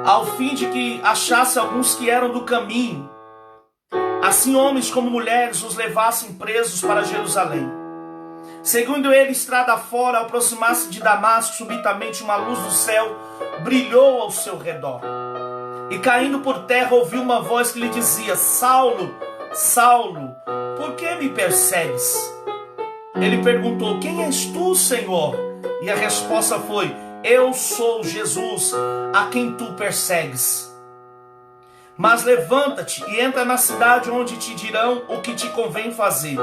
ao fim de que achasse alguns que eram do caminho, assim homens como mulheres os levassem presos para Jerusalém. Seguindo ele estrada fora, ao aproximar-se de Damasco, subitamente uma luz do céu brilhou ao seu redor. E caindo por terra, ouviu uma voz que lhe dizia: Saulo, Saulo, por que me persegues? Ele perguntou: quem és tu, Senhor? E a resposta foi: eu sou Jesus, a quem tu persegues. Mas levanta-te e entra na cidade, onde te dirão o que te convém fazer.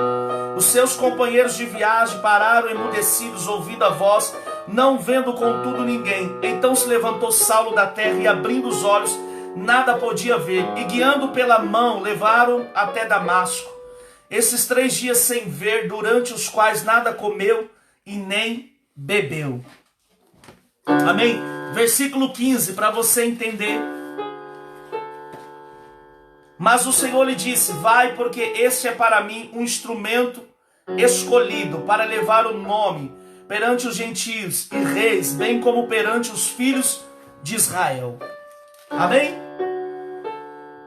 Os seus companheiros de viagem pararam emudecidos, ouvindo a voz, não vendo contudo ninguém. Então se levantou Saulo da terra e, abrindo os olhos, nada podia ver. E guiando pela mão, levaram até Damasco. Esses 3 dias sem ver, durante os quais nada comeu e nem bebeu. Amém? Versículo 15, para você entender. Mas o Senhor lhe disse: vai, porque este é para mim um instrumento escolhido para levar o nome perante os gentios e reis, bem como perante os filhos de Israel. Amém?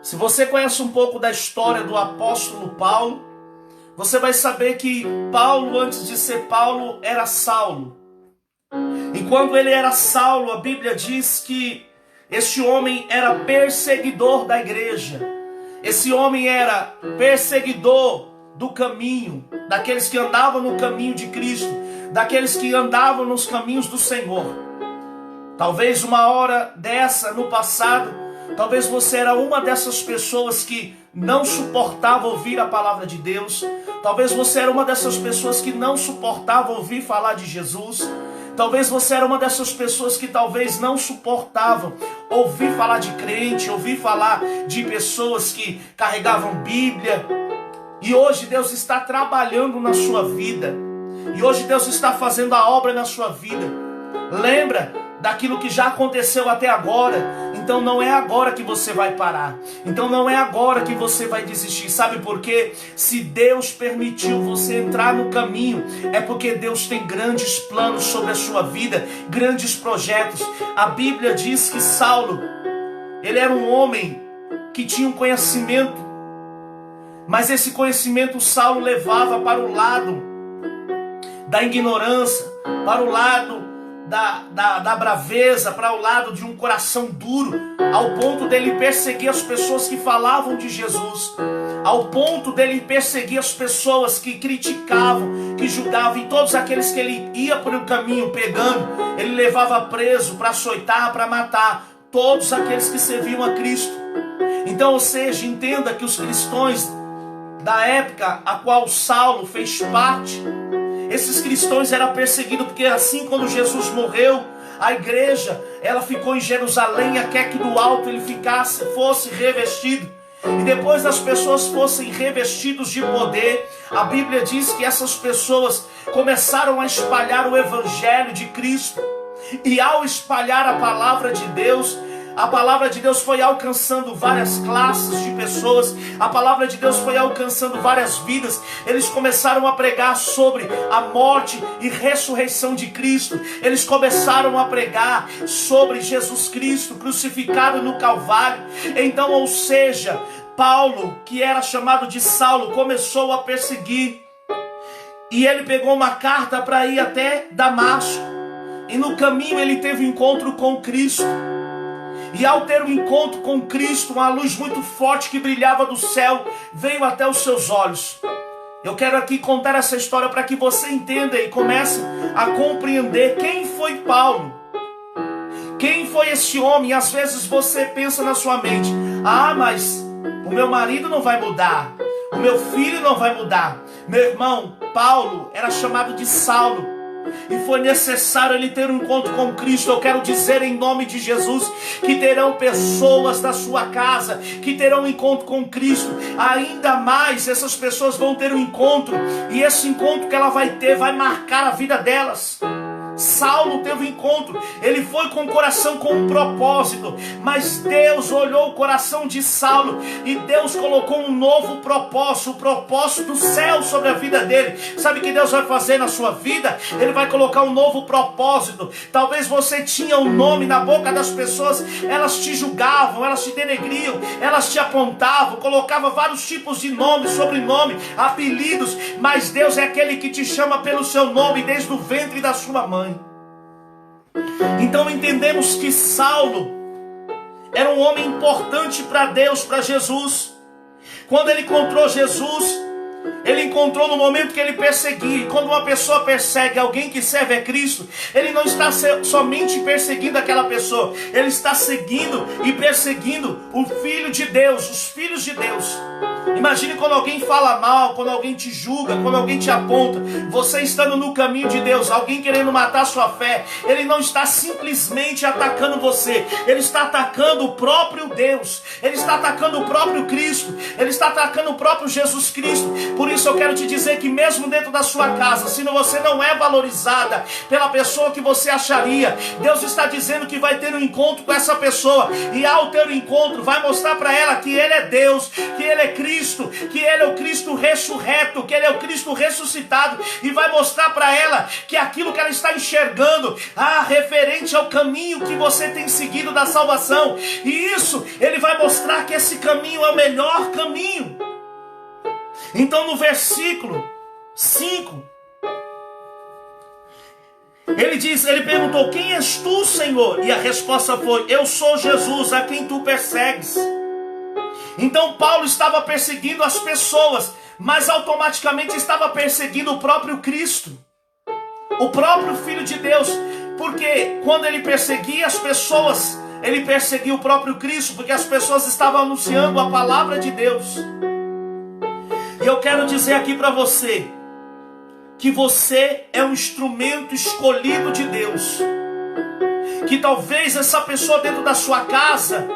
Se você conhece um pouco da história do apóstolo Paulo, você vai saber que Paulo, antes de ser Paulo, era Saulo. E quando ele era Saulo, a Bíblia diz que este homem era perseguidor da igreja. Esse homem era perseguidor do caminho, daqueles que andavam no caminho de Cristo, daqueles que andavam nos caminhos do Senhor. Talvez uma hora dessa, no passado, talvez você era uma dessas pessoas que não suportava ouvir a palavra de Deus. Talvez você era uma dessas pessoas que não suportava ouvir falar de Jesus. Talvez você era uma dessas pessoas que talvez não suportavam ouvir falar de crente, ouvir falar de pessoas que carregavam Bíblia. E hoje Deus está trabalhando na sua vida. E hoje Deus está fazendo a obra na sua vida. Lembra daquilo que já aconteceu até agora. Então não é agora que você vai parar. Então não é agora que você vai desistir. Sabe por quê? Se Deus permitiu você entrar no caminho, é porque Deus tem grandes planos sobre a sua vida, grandes projetos. A Bíblia diz que Saulo, ele era um homem que tinha um conhecimento, mas esse conhecimento Saulo levava para o lado da ignorância, para o lado da braveza, para o lado de um coração duro, ao ponto dele perseguir as pessoas que falavam de Jesus, ao ponto dele perseguir as pessoas que criticavam, que julgavam, e todos aqueles que ele ia por um caminho pegando, ele levava preso para açoitar, para matar todos aqueles que serviam a Cristo. Então, ou seja, entenda que os cristãos da época a qual Saulo fez parte, esses cristãos eram perseguidos, porque assim quando Jesus morreu, a igreja, ela ficou em Jerusalém até que do alto ele fosse revestido. E depois das pessoas fossem revestidos de poder, a Bíblia diz que essas pessoas começaram a espalhar o evangelho de Cristo. E ao espalhar a palavra de Deus, a palavra de Deus foi alcançando várias classes de pessoas. A palavra de Deus foi alcançando várias vidas. Eles começaram a pregar sobre a morte e ressurreição de Cristo. Eles começaram a pregar sobre Jesus Cristo crucificado no Calvário. Então, ou seja, Paulo, que era chamado de Saulo, começou a perseguir. E ele pegou uma carta para ir até Damasco. E no caminho ele teve um encontro com Cristo. E ao ter um encontro com Cristo, uma luz muito forte que brilhava do céu veio até os seus olhos. Eu quero aqui contar essa história para que você entenda e comece a compreender quem foi Paulo. Quem foi esse homem? E às vezes você pensa na sua mente: ah, mas o meu marido não vai mudar, o meu filho não vai mudar. Meu irmão, Paulo era chamado de Saulo. E foi necessário ele ter um encontro com Cristo. Eu quero dizer em nome de Jesus que terão pessoas da sua casa que terão um encontro com Cristo. Ainda mais essas pessoas vão ter um encontro, e esse encontro que ela vai ter vai marcar a vida delas. Saulo teve um encontro, ele foi com o coração com um propósito, mas Deus olhou o coração de Saulo e Deus colocou um novo propósito, o propósito do céu sobre a vida dele. Sabe o que Deus vai fazer na sua vida? Ele vai colocar um novo propósito. Talvez você tinha um nome na boca das pessoas, elas te julgavam, elas te denegriam, elas te apontavam, colocavam vários tipos de nome, sobrenome, apelidos, mas Deus é aquele que te chama pelo seu nome desde o ventre da sua mãe. Então entendemos que Saulo era um homem importante para Deus, para Jesus. Quando ele encontrou Jesus, ele encontrou no momento que ele perseguia. E quando uma pessoa persegue alguém que serve a Cristo, ele não está somente perseguindo aquela pessoa, ele está seguindo e perseguindo o Filho de Deus, os filhos de Deus. Imagine quando alguém fala mal, quando alguém te julga, quando alguém te aponta, você estando no caminho de Deus, alguém querendo matar sua fé, ele não está simplesmente atacando você, ele está atacando o próprio Deus, ele está atacando o próprio Cristo, ele está atacando o próprio Jesus Cristo. Por isso eu quero te dizer que mesmo dentro da sua casa, se você não é valorizada pela pessoa que você acharia, Deus está dizendo que vai ter um encontro com essa pessoa, e ao ter o encontro vai mostrar para ela que Ele é Deus, que Ele é Cristo, que Ele é o Cristo ressurreto, que Ele é o Cristo ressuscitado, e vai mostrar para ela que aquilo que ela está enxergando, referente ao caminho que você tem seguido da salvação, e isso, Ele vai mostrar que esse caminho é o melhor caminho. Então no versículo 5, ele perguntou: quem és tu, Senhor? E a resposta foi: eu sou Jesus, a quem tu persegues. Então Paulo estava perseguindo as pessoas, mas automaticamente estava perseguindo o próprio Cristo, o próprio Filho de Deus, porque quando ele perseguia as pessoas, ele perseguia o próprio Cristo, porque as pessoas estavam anunciando a palavra de Deus. E eu quero dizer aqui para você, que você é um instrumento escolhido de Deus, que talvez essa pessoa dentro da sua casa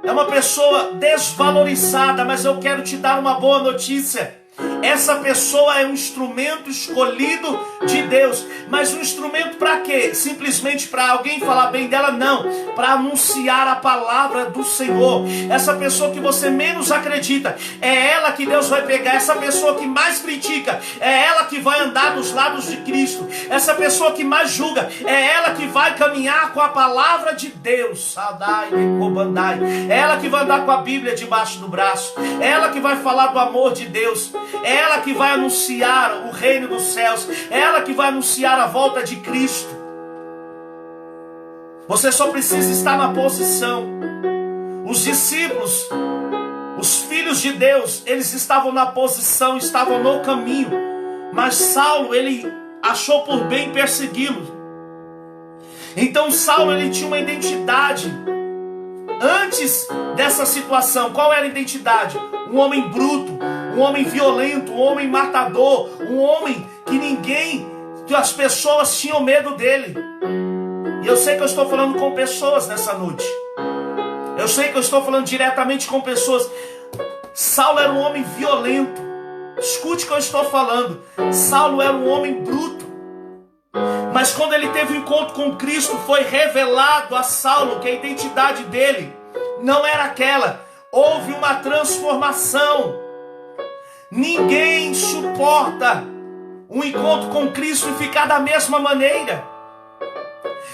é uma pessoa desvalorizada, mas eu quero te dar uma boa notícia. Essa pessoa é um instrumento escolhido de Deus. Mas um instrumento para quê? Simplesmente para alguém falar bem dela? Não, para anunciar a palavra do Senhor. Essa pessoa que você menos acredita, é ela que Deus vai pegar. Essa pessoa que mais critica, é ela que vai andar dos lados de Cristo. Essa pessoa que mais julga, é ela que vai caminhar com a palavra de Deus. É ela que vai andar com a Bíblia debaixo do braço. É ela que vai falar do amor de Deus. É ela que vai anunciar o reino dos céus. É ela que vai anunciar a volta de Cristo. Você só precisa estar na posição. Os discípulos, os filhos de Deus, eles estavam na posição, estavam no caminho. Mas Saulo, ele achou por bem persegui-lo. Então Saulo, ele tinha uma identidade. Antes dessa situação, qual era a identidade? Um homem bruto, um homem violento, um homem matador, um homem que as pessoas tinham medo dele. E eu sei que eu estou falando com pessoas nessa noite. Eu sei que eu estou falando diretamente com pessoas. Saulo era um homem violento. Escute o que eu estou falando. Saulo era um homem bruto. Mas quando ele teve um encontro com Cristo, foi revelado a Saulo que a identidade dele não era aquela. Houve uma transformação. Ninguém suporta um encontro com Cristo e ficar da mesma maneira.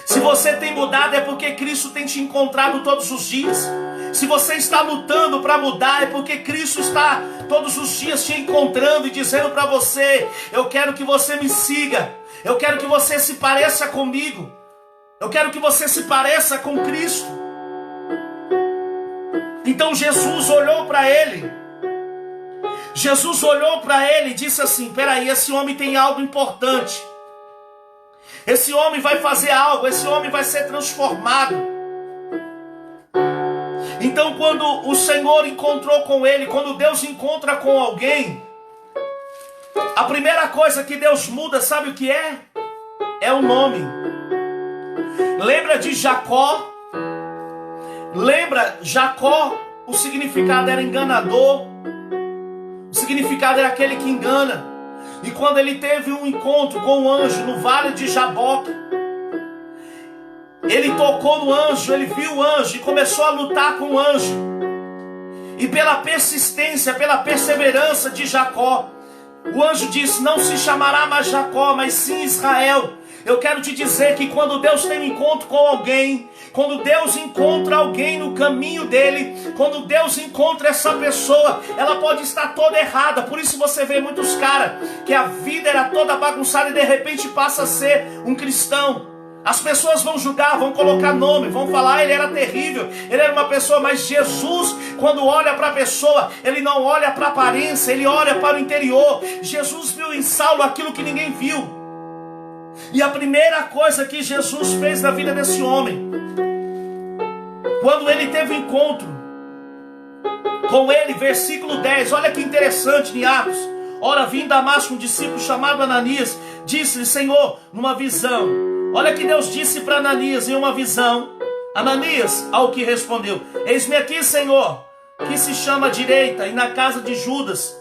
Se você tem mudado, é porque Cristo tem te encontrado todos os dias. Se você está lutando para mudar, é porque Cristo está todos os dias te encontrando e dizendo para você: eu quero que você me siga. Eu quero que você se pareça comigo. Eu quero que você se pareça com Cristo. Então Jesus olhou para ele. Jesus olhou para ele e disse assim: peraí, esse homem tem algo importante. Esse homem vai fazer algo, esse homem vai ser transformado. Então quando o Senhor encontrou com ele, quando Deus encontra com alguém, a primeira coisa que Deus muda, sabe o que é? É o nome. Lembra de Jacó? Lembra, Jacó, o significado era enganador. O significado era aquele que engana. E quando ele teve um encontro com o anjo no vale de Jaboque, ele tocou no anjo, ele viu o anjo e começou a lutar com o anjo. E pela persistência, pela perseverança de Jacó, o anjo disse: não se chamará mais Jacó, mas sim Israel. Eu quero te dizer que quando Deus tem um encontro com alguém, quando Deus encontra alguém no caminho dele, quando Deus encontra essa pessoa, ela pode estar toda errada. Por isso você vê muitos caras que a vida era toda bagunçada e de repente passa a ser um cristão. As pessoas vão julgar, vão colocar nome, vão falar: ele era terrível, ele era uma pessoa. Mas Jesus, quando olha para a pessoa, ele não olha para a aparência, ele olha para o interior. Jesus viu em Saulo aquilo que ninguém viu. E a primeira coisa que Jesus fez na vida desse homem, quando ele teve um encontro com ele, versículo 10, olha que interessante em Atos. Ora, vim em Damasco um discípulo chamado Ananias, disse-lhe: Senhor, numa visão. Olha que Deus disse para Ananias em uma visão. Ananias, ao que respondeu: eis-me aqui, Senhor, que se chama direita, e na casa de Judas.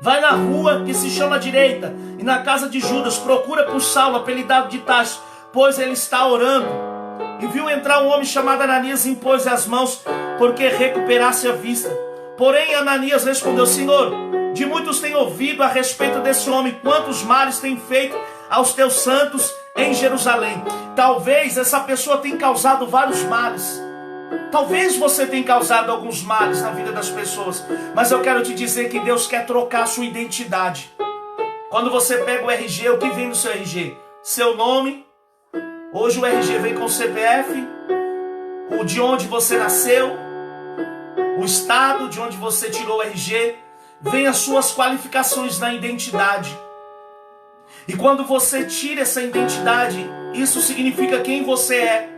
Vai na rua que se chama direita, e na casa de Judas procura por Saulo, apelidado de Tarso, pois ele está orando. E viu entrar um homem chamado Ananias e impôs as mãos, porque recuperasse a vista. Porém Ananias respondeu: Senhor, de muitos tenho ouvido a respeito desse homem, quantos males tem feito aos teus santos em Jerusalém. Talvez essa pessoa tenha causado vários males. Talvez você tenha causado alguns males na vida das pessoas, mas eu quero te dizer que Deus quer trocar a sua identidade. Quando você pega o RG, o que vem no seu RG? Seu nome. Hoje o RG vem com o CPF, o de onde você nasceu, o estado de onde você tirou o RG, vem as suas qualificações na identidade. E quando você tira essa identidade, isso significa quem você é,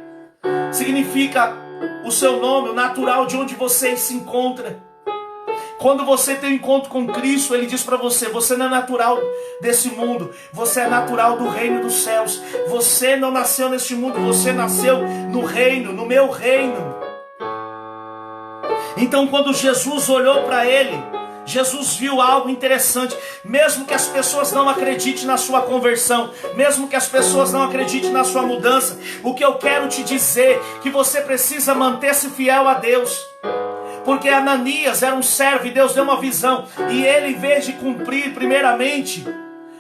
significa o seu nome, o natural de onde você se encontra. Quando você tem um encontro com Cristo, Ele diz para você: você não é natural desse mundo, você é natural do reino dos céus. Você não nasceu neste mundo, você nasceu no reino, no meu reino. Então quando Jesus olhou para ele, Jesus viu algo interessante. Mesmo que as pessoas não acreditem na sua conversão, mesmo que as pessoas não acreditem na sua mudança, o que eu quero te dizer é que você precisa manter-se fiel a Deus. Porque Ananias era um servo e Deus deu uma visão, e ele, em vez de cumprir primeiramente,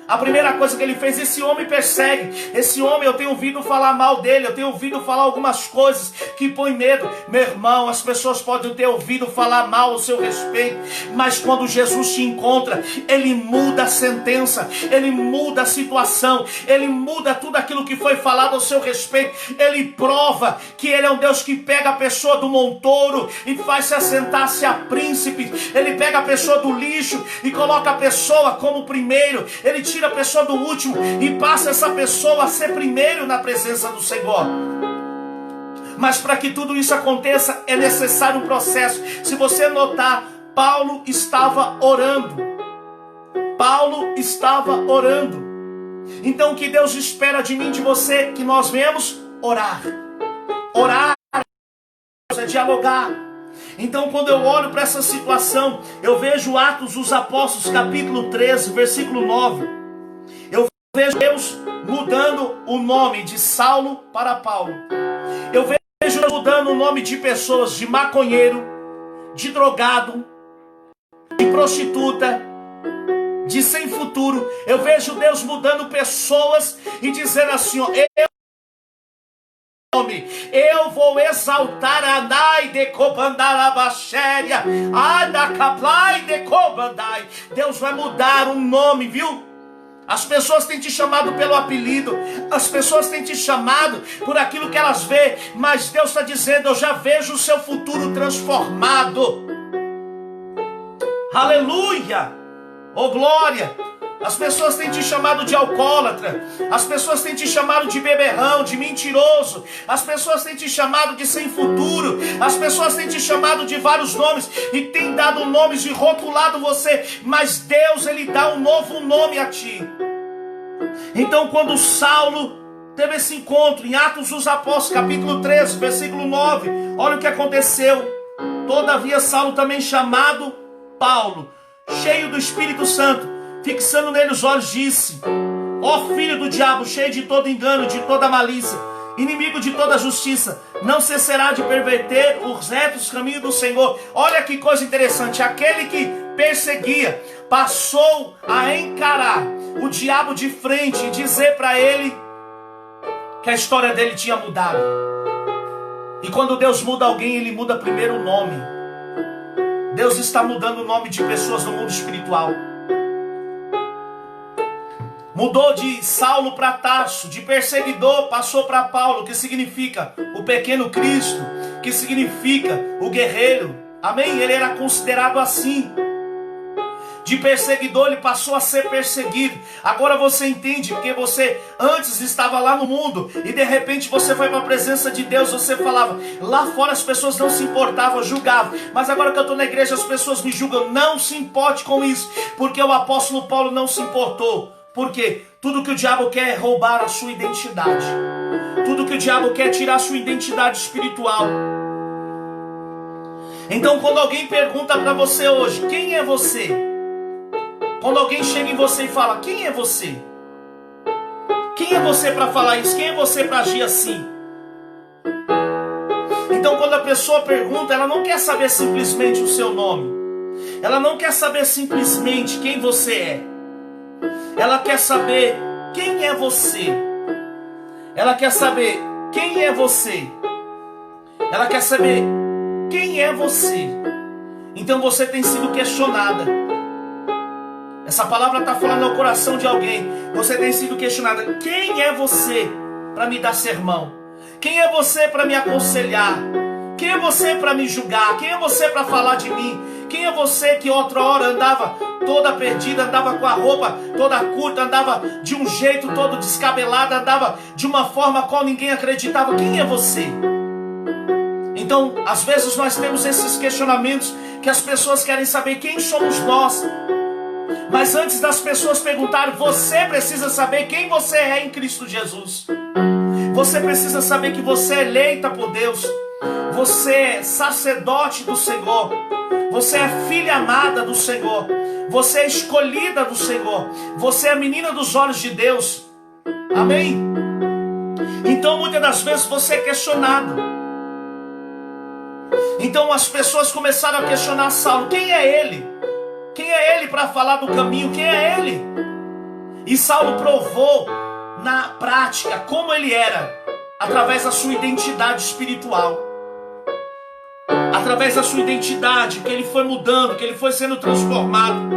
a primeira coisa que ele fez: esse homem persegue, esse homem, eu tenho ouvido falar mal dele, eu tenho ouvido falar algumas coisas que põem medo. Meu irmão, as pessoas podem ter ouvido falar mal ao seu respeito, mas quando Jesus te encontra, Ele muda a sentença, Ele muda a situação, Ele muda tudo aquilo que foi falado ao seu respeito. Ele prova que Ele é um Deus que pega a pessoa do montouro e faz se assentar-se a príncipe. Ele pega a pessoa do lixo e coloca a pessoa como primeiro. Ele tira a pessoa do último e passa essa pessoa a ser primeiro na presença do Senhor. Mas para que tudo isso aconteça, é necessário um processo. Se você notar, Paulo estava orando. Paulo estava orando. Então o que Deus espera de mim, de você, que nós venhamos orar. Orar é dialogar. Então quando eu olho para essa situação, eu vejo Atos dos Apóstolos, capítulo 13, versículo 9. Eu vejo Deus mudando o nome de Saulo para Paulo. Eu vejo Deus mudando o nome de pessoas, de maconheiro, de drogado, de prostituta, de sem futuro. Eu vejo Deus mudando pessoas e dizendo assim: ó, eu vou exaltar a Nai de Cobandarabaxéria, a da Caplai de Cobandai. Deus vai mudar um nome, viu? As pessoas têm te chamado pelo apelido, as pessoas têm te chamado por aquilo que elas veem, mas Deus está dizendo: eu já vejo o seu futuro transformado. Aleluia! Oh glória! As pessoas têm te chamado de alcoólatra, as pessoas têm te chamado de beberrão, de mentiroso, as pessoas têm te chamado de sem futuro, as pessoas têm te chamado de vários nomes e têm dado nomes e rotulado você, mas Deus, Ele dá um novo nome a ti. Então quando Saulo teve esse encontro em Atos dos Apóstolos, capítulo 13, versículo 9, olha o que aconteceu. Todavia Saulo, também chamado Paulo, cheio do Espírito Santo, fixando nele os olhos, disse: ó filho do diabo, cheio de todo engano, de toda malícia, inimigo de toda justiça, não cessará de perverter os retos caminhos do Senhor. Olha que coisa interessante, aquele que perseguia passou a encarar o diabo de frente e dizer para ele que a história dele tinha mudado. E quando Deus muda alguém, Ele muda primeiro o nome. Deus está mudando o nome de pessoas no mundo espiritual. Mudou de Saulo para Tarso, de perseguidor passou para Paulo, que significa o pequeno Cristo, que significa o guerreiro. Amém? Ele era considerado assim. De perseguidor ele passou a ser perseguido. Agora você entende, porque você antes estava lá no mundo e de repente você foi para a presença de Deus. Você falava, lá fora as pessoas não se importavam, julgavam, mas agora que eu estou na igreja as pessoas me julgam. Não se importe com isso, porque o apóstolo Paulo não se importou. Por quê? Tudo que o diabo quer é roubar a sua identidade. Tudo que o diabo quer é tirar a sua identidade espiritual. Então quando alguém pergunta para você hoje, quem é você? Quando alguém chega em você e fala, quem é você? Quem é você para falar isso? Quem é você para agir assim? Então quando a pessoa pergunta, ela não quer saber simplesmente o seu nome. Ela não quer saber simplesmente quem você é. Ela quer saber quem é você. Ela quer saber quem é você. Ela quer saber quem é você. Então você tem sido questionada. Essa palavra está falando ao coração de alguém. Você tem sido questionada. Quem é você para me dar sermão? Quem é você para me aconselhar? Quem é você para me julgar? Quem é você para falar de mim? Quem é você que outra hora andava toda perdida, andava com a roupa toda curta, andava de um jeito todo descabelado, andava de uma forma a qual ninguém acreditava? Quem é você? Então, às vezes nós temos esses questionamentos que as pessoas querem saber quem somos nós. Mas antes das pessoas perguntarem, você precisa saber quem você é em Cristo Jesus. Você precisa saber que você é eleita por Deus. Você é sacerdote do Senhor. Você é filha amada do Senhor. Você é escolhida do Senhor. Você é a menina dos olhos de Deus. Amém? Então muitas das vezes você é questionado. Então as pessoas começaram a questionar Saulo. Quem é ele? Quem é ele para falar do caminho? Quem é ele? E Saulo provou na prática como ele era, através da sua identidade espiritual. Através da sua identidade, que ele foi mudando, que ele foi sendo transformado.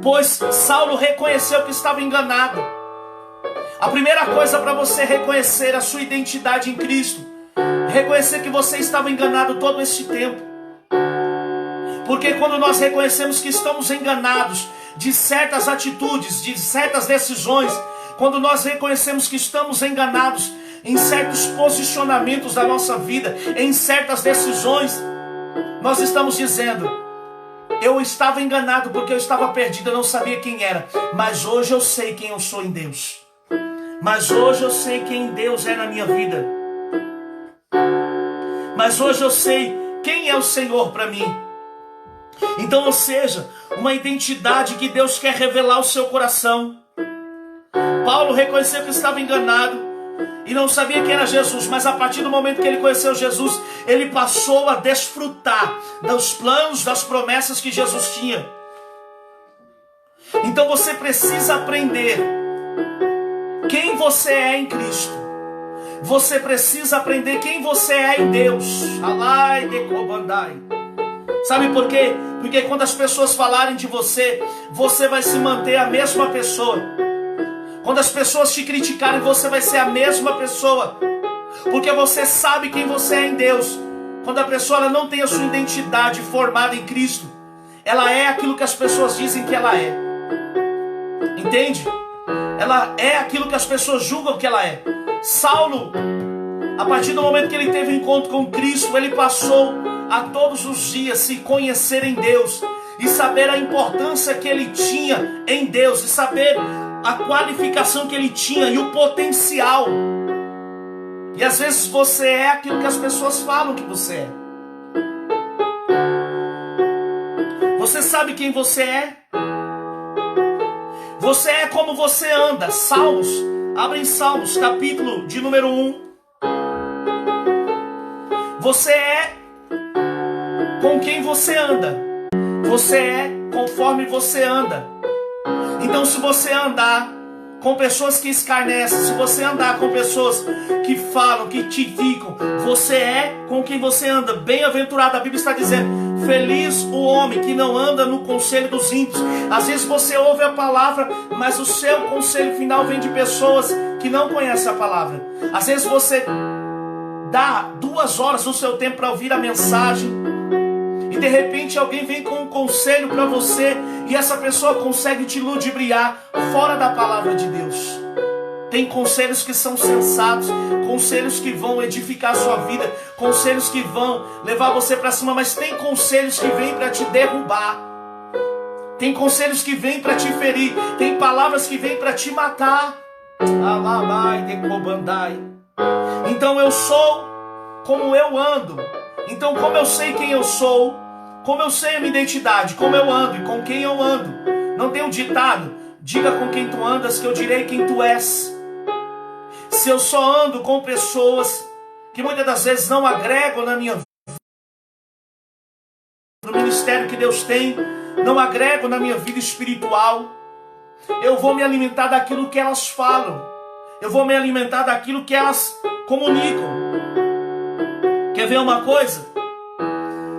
Pois Saulo reconheceu que estava enganado. A primeira coisa para você reconhecer a sua identidade em Cristo, reconhecer que você estava enganado todo esse tempo. Porque quando nós reconhecemos que estamos enganados de certas atitudes, de certas decisões, quando nós reconhecemos que estamos enganados em certos posicionamentos da nossa vida, em certas decisões, nós estamos dizendo, eu estava enganado porque eu estava perdido, eu não sabia quem era, mas hoje eu sei quem eu sou em Deus. Mas hoje eu sei quem Deus é na minha vida. Mas hoje eu sei quem é o Senhor para mim. Então, ou seja, uma identidade que Deus quer revelar ao seu coração. Paulo reconheceu que estava enganado e não sabia quem era Jesus, mas a partir do momento que ele conheceu Jesus, ele passou a desfrutar dos planos, das promessas que Jesus tinha. Então você precisa aprender quem você é em Cristo. Você precisa aprender quem você é em Deus. Alai de Kobandai. Sabe por quê? Porque quando as pessoas falarem de você, você vai se manter a mesma pessoa. Quando as pessoas te criticarem, você vai ser a mesma pessoa. Porque você sabe quem você é em Deus. Quando a pessoa ela não tem a sua identidade formada em Cristo, ela é aquilo que as pessoas dizem que ela é. Entende? Ela é aquilo que as pessoas julgam que ela é. Saulo, a partir do momento que ele teve um encontro com Cristo, ele passou a todos os dias se conhecer em Deus e saber a importância que ele tinha em Deus e saber a qualificação que ele tinha e o potencial. E às vezes você é aquilo que as pessoas falam que você é. Você sabe quem você é? Você é como você anda. Salmos, abre em Salmos, capítulo de número 1. Você é com quem você anda. Você é conforme você anda. Então, se você andar com pessoas que escarnecem, se você andar com pessoas que falam, que te ficam, você é com quem você anda. Bem-aventurado, a Bíblia está dizendo, feliz o homem que não anda no conselho dos ímpios. Às vezes você ouve a palavra, mas o seu conselho final vem de pessoas que não conhecem a palavra. Às vezes você dá 2 horas do seu tempo para ouvir a mensagem, e de repente alguém vem com um conselho para você, e essa pessoa consegue te ludibriar fora da palavra de Deus. Tem conselhos que são sensatos, conselhos que vão edificar a sua vida, conselhos que vão levar você para cima, mas tem conselhos que vêm para te derrubar. Tem conselhos que vêm para te ferir, tem palavras que vêm para te matar. Então eu sou como eu ando. Então, como eu sei quem eu sou, como eu sei a minha identidade, como eu ando e com quem eu ando. Não tem um ditado, diga com quem tu andas que eu direi quem tu és. Se eu só ando com pessoas que muitas das vezes não agregam na minha vida, no ministério que Deus tem, não agregam na minha vida espiritual, eu vou me alimentar daquilo que elas falam, eu vou me alimentar daquilo que elas comunicam. Quer ver uma coisa?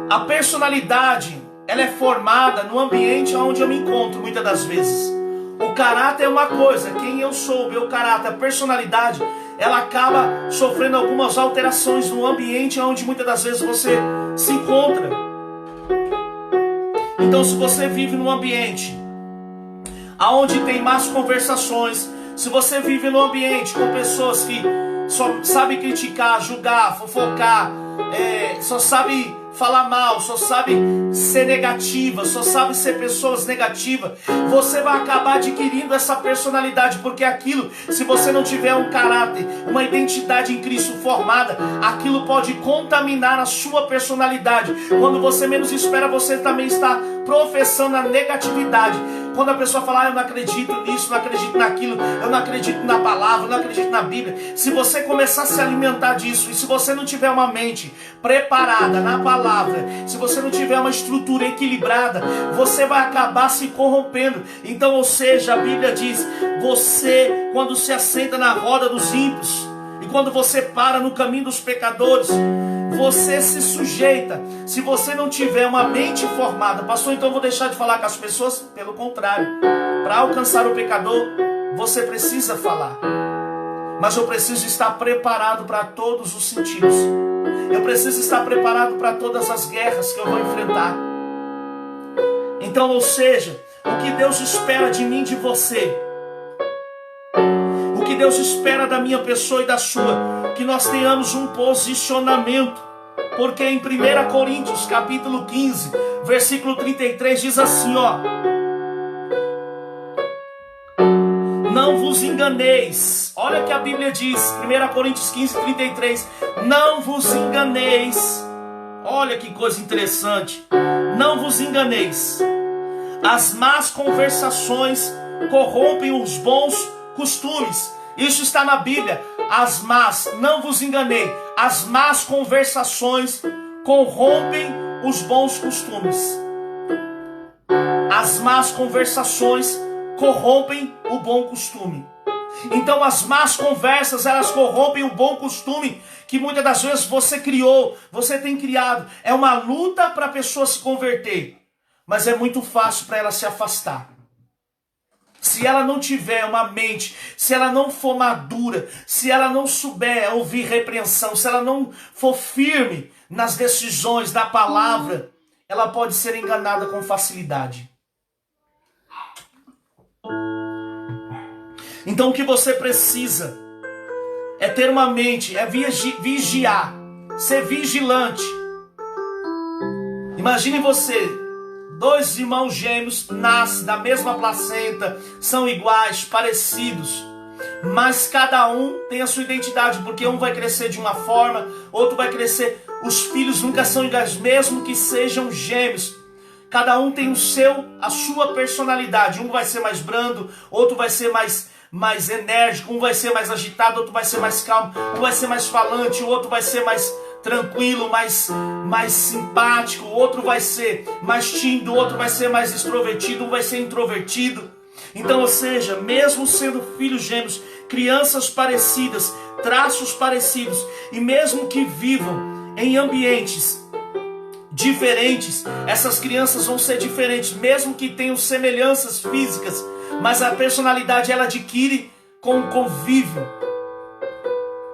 A personalidade, ela é formada no ambiente onde eu me encontro muitas das vezes. O caráter é uma coisa, quem eu sou, meu caráter, a personalidade, ela acaba sofrendo algumas alterações no ambiente onde muitas das vezes você se encontra. Então, se você vive num ambiente onde tem más conversações, se você vive num ambiente com pessoas que só sabem criticar, julgar, fofocar, só sabe falar mal, só sabe ser negativa, só sabe ser pessoas negativas, você vai acabar adquirindo essa personalidade, porque aquilo, se você não tiver um caráter, uma identidade em Cristo formada, aquilo pode contaminar a sua personalidade. Quando você menos espera, você também está professando a negatividade. Quando a pessoa fala, eu não acredito nisso, não acredito naquilo, eu não acredito na palavra, eu não acredito na Bíblia. Se você começar a se alimentar disso, e se você não tiver uma mente preparada na palavra, se você não tiver uma estrutura equilibrada, você vai acabar se corrompendo. Então, ou seja, a Bíblia diz, você, quando se assenta na roda dos ímpios, e quando você para no caminho dos pecadores, você se sujeita. Se você não tiver uma mente formada, pastor, então eu vou deixar de falar com as pessoas? Pelo contrário, para alcançar o pecador, você precisa falar. Mas eu preciso estar preparado para todos os sentidos. Eu preciso estar preparado para todas as guerras que eu vou enfrentar. Então, ou seja, o que Deus espera de mim e de você, o que Deus espera da minha pessoa e da sua, que nós tenhamos um posicionamento, porque em 1 Coríntios capítulo 15, versículo 33 diz assim, ó: não vos enganeis. Olha o que a Bíblia diz, 1 Coríntios 15, 33, não vos enganeis. Olha que coisa interessante, não vos enganeis, as más conversações corrompem os bons costumes. Isso está na Bíblia. As más, não vos enganei, as más conversações corrompem os bons costumes. As más conversações corrompem o bom costume. Então as más conversas, elas corrompem o bom costume que muitas das vezes você criou, você tem criado. É uma luta para a pessoa se converter, mas é muito fácil para ela se afastar. Se ela não tiver uma mente, se ela não for madura, se ela não souber ouvir repreensão, se ela não for firme nas decisões da palavra, ela pode ser enganada com facilidade. Então o que você precisa é ter uma mente, é vigiar, ser vigilante. Imagine você, 2 irmãos gêmeos nascem da mesma placenta, são iguais, parecidos, mas cada um tem a sua identidade, porque um vai crescer de uma forma, outro vai crescer. Os filhos nunca são iguais, mesmo que sejam gêmeos. Cada um tem a sua personalidade. Um vai ser mais brando, outro vai ser mais enérgico, um vai ser mais agitado, outro vai ser mais calmo, um vai ser mais falante, o outro vai ser mais tranquilo, mais simpático, o outro vai ser mais tímido, o outro vai ser mais extrovertido, um vai ser introvertido. Então, ou seja, mesmo sendo filhos gêmeos, crianças parecidas, traços parecidos, e mesmo que vivam em ambientes diferentes, essas crianças vão ser diferentes, mesmo que tenham semelhanças físicas, mas a personalidade ela adquire com o convívio.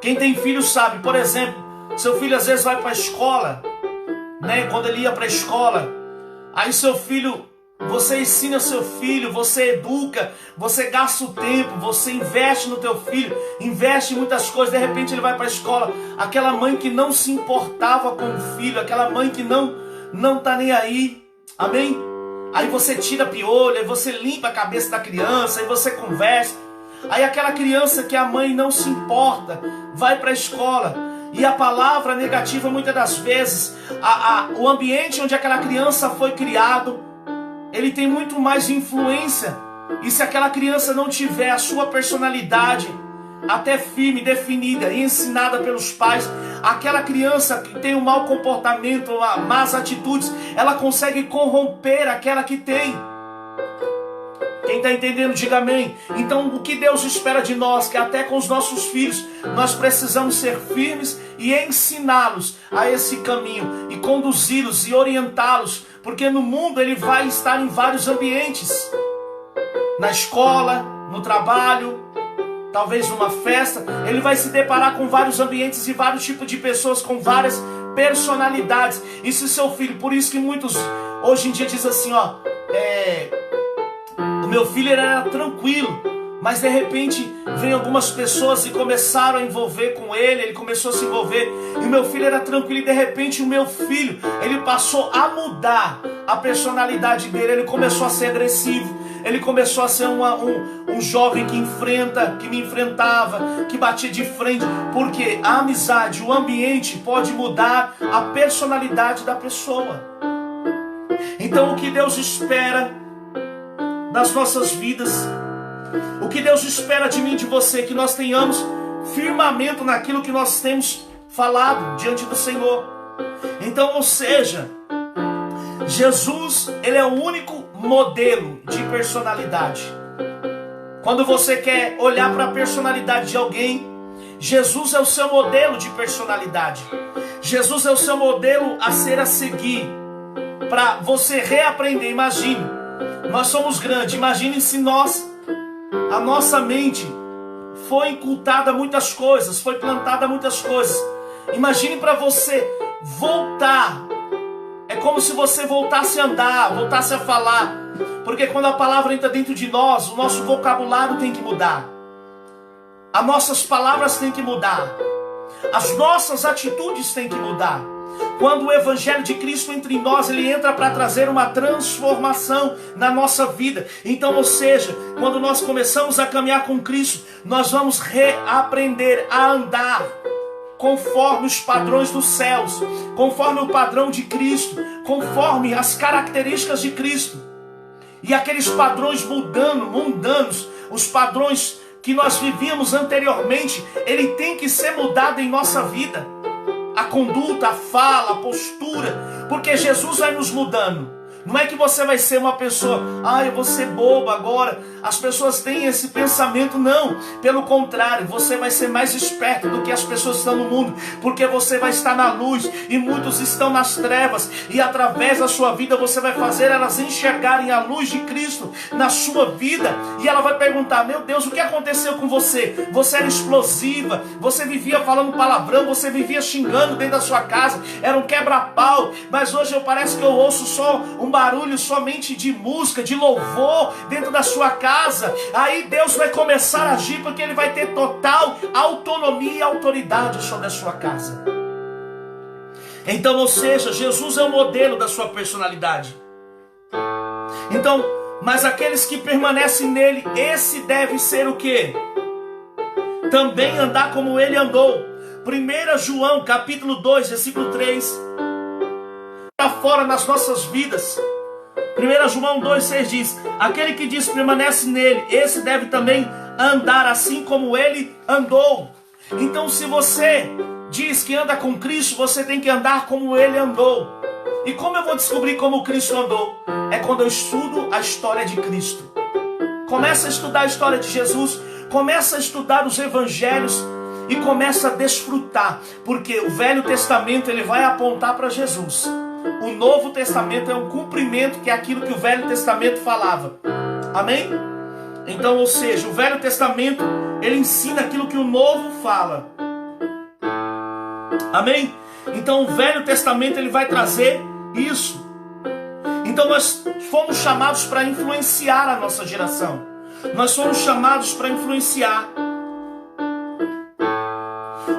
Quem tem filho sabe, por exemplo, seu filho às vezes vai para a escola, né? Quando ele ia para a escola, aí seu filho, você ensina seu filho, você educa, você gasta o tempo, você investe no teu filho, investe em muitas coisas. De repente ele vai para a escola, aquela mãe que não se importava com o filho, aquela mãe que não tá nem aí, amém? Aí você tira piolho, aí você limpa a cabeça da criança, aí você conversa. Aí aquela criança que a mãe não se importa, vai para a escola, e a palavra negativa muitas das vezes, o ambiente onde aquela criança foi criado, ele tem muito mais influência. E se aquela criança não tiver a sua personalidade até firme, definida e ensinada pelos pais, aquela criança que tem um mau comportamento, más atitudes, ela consegue corromper aquela que tem. Quem está entendendo, diga amém. Então o que Deus espera de nós, que até com os nossos filhos, nós precisamos ser firmes e ensiná-los a esse caminho, e conduzi-los e orientá-los, porque no mundo ele vai estar em vários ambientes, na escola, no trabalho, talvez numa festa, ele vai se deparar com vários ambientes e vários tipos de pessoas com várias personalidades. E se seu filho, por isso que muitos hoje em dia dizem assim, o meu filho era tranquilo, mas de repente vem algumas pessoas e começaram a envolver com ele, ele começou a se envolver, e o meu filho era tranquilo, e de repente o meu filho, ele passou a mudar a personalidade dele, ele começou a ser agressivo, ele começou a ser um jovem que me enfrentava, que batia de frente, porque a amizade, o ambiente pode mudar a personalidade da pessoa. Então o que Deus espera das nossas vidas, o que Deus espera de mim e de você, que nós tenhamos firmamento naquilo que nós temos falado diante do Senhor. Então, ou seja, Jesus, ele é o único modelo de personalidade. Quando você quer olhar para a personalidade de alguém, Jesus é o seu modelo de personalidade. Jesus é o seu modelo a ser a seguir, para você reaprender. Imagine, nós somos grandes, imagine se a nossa mente foi incultada muitas coisas, foi plantada muitas coisas. Imagine para você voltar. É como se você voltasse a andar, voltasse a falar. Porque quando a palavra entra dentro de nós, o nosso vocabulário tem que mudar. As nossas palavras têm que mudar. As nossas atitudes têm que mudar. Quando o Evangelho de Cristo entra em nós, ele entra para trazer uma transformação na nossa vida. Então, ou seja, quando nós começamos a caminhar com Cristo, nós vamos reaprender a andar conforme os padrões dos céus, conforme o padrão de Cristo, conforme as características de Cristo. E aqueles padrões mundanos, os padrões que nós vivíamos anteriormente, ele tem que ser mudado em nossa vida. A conduta, a fala, a postura, porque Jesus vai nos mudando. Não é que você vai ser uma pessoa, eu vou ser bobo agora. As pessoas têm esse pensamento, não. Pelo contrário, você vai ser mais esperto do que as pessoas que estão no mundo, porque você vai estar na luz e muitos estão nas trevas, e através da sua vida você vai fazer elas enxergarem a luz de Cristo na sua vida. E ela vai perguntar: meu Deus, o que aconteceu com você? Você era explosiva, você vivia falando palavrão, você vivia xingando dentro da sua casa, era um quebra-pau, mas hoje parece que eu ouço só um barulho somente de música, de louvor dentro da sua casa. Aí Deus vai começar a agir, porque ele vai ter total autonomia e autoridade sobre a sua casa. Então, ou seja, Jesus é o modelo da sua personalidade. Então, mas aqueles que permanecem nele, esse deve ser o quê? Também andar como ele andou. 1 João capítulo 2, versículo 3. Para fora nas nossas vidas, 1 João 2,6 diz: aquele que diz permanece nele, esse deve também andar assim como ele andou. Então, se você diz que anda com Cristo, você tem que andar como ele andou. E como eu vou descobrir como Cristo andou? É quando eu estudo a história de Cristo. Começa a estudar a história de Jesus, começa a estudar os evangelhos e começa a desfrutar, porque o Velho Testamento ele vai apontar para Jesus. O Novo Testamento é um cumprimento, que é aquilo que o Velho Testamento falava. Amém? Então, ou seja, o Velho Testamento ele ensina aquilo que o Novo fala. Amém? Então, o Velho Testamento ele vai trazer isso. Então, nós fomos chamados para influenciar a nossa geração. Nós fomos chamados para influenciar.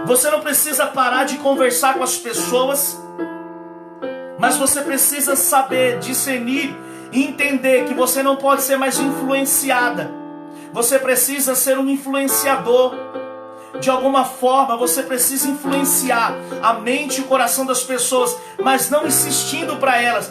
Você não precisa parar de conversar com as pessoas, mas você precisa saber discernir e entender que você não pode ser mais influenciada. Você precisa ser um influenciador. De alguma forma você precisa influenciar a mente e o coração das pessoas, mas não insistindo para elas: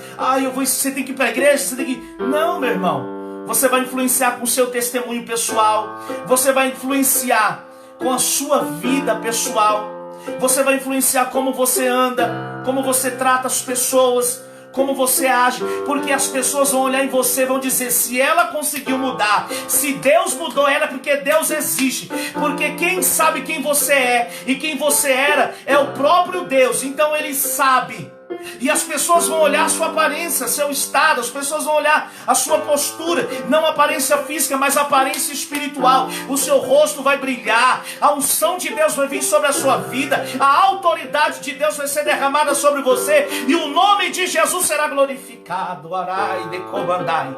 você tem que ir para a igreja, você tem que... Não, meu irmão. Você vai influenciar com o seu testemunho pessoal. Você vai influenciar com a sua vida pessoal. Você vai influenciar como você anda, como você trata as pessoas, como você age, porque as pessoas vão olhar em você e vão dizer: se ela conseguiu mudar, se Deus mudou ela, porque Deus existe, porque quem sabe quem você é e quem você era é o próprio Deus. Então ele sabe. E as pessoas vão olhar a sua aparência, seu estado, as pessoas vão olhar a sua postura, não a aparência física, mas a aparência espiritual. O seu rosto vai brilhar, a unção de Deus vai vir sobre a sua vida, a autoridade de Deus vai ser derramada sobre você, e o nome de Jesus será glorificado. Arai de Cobandai.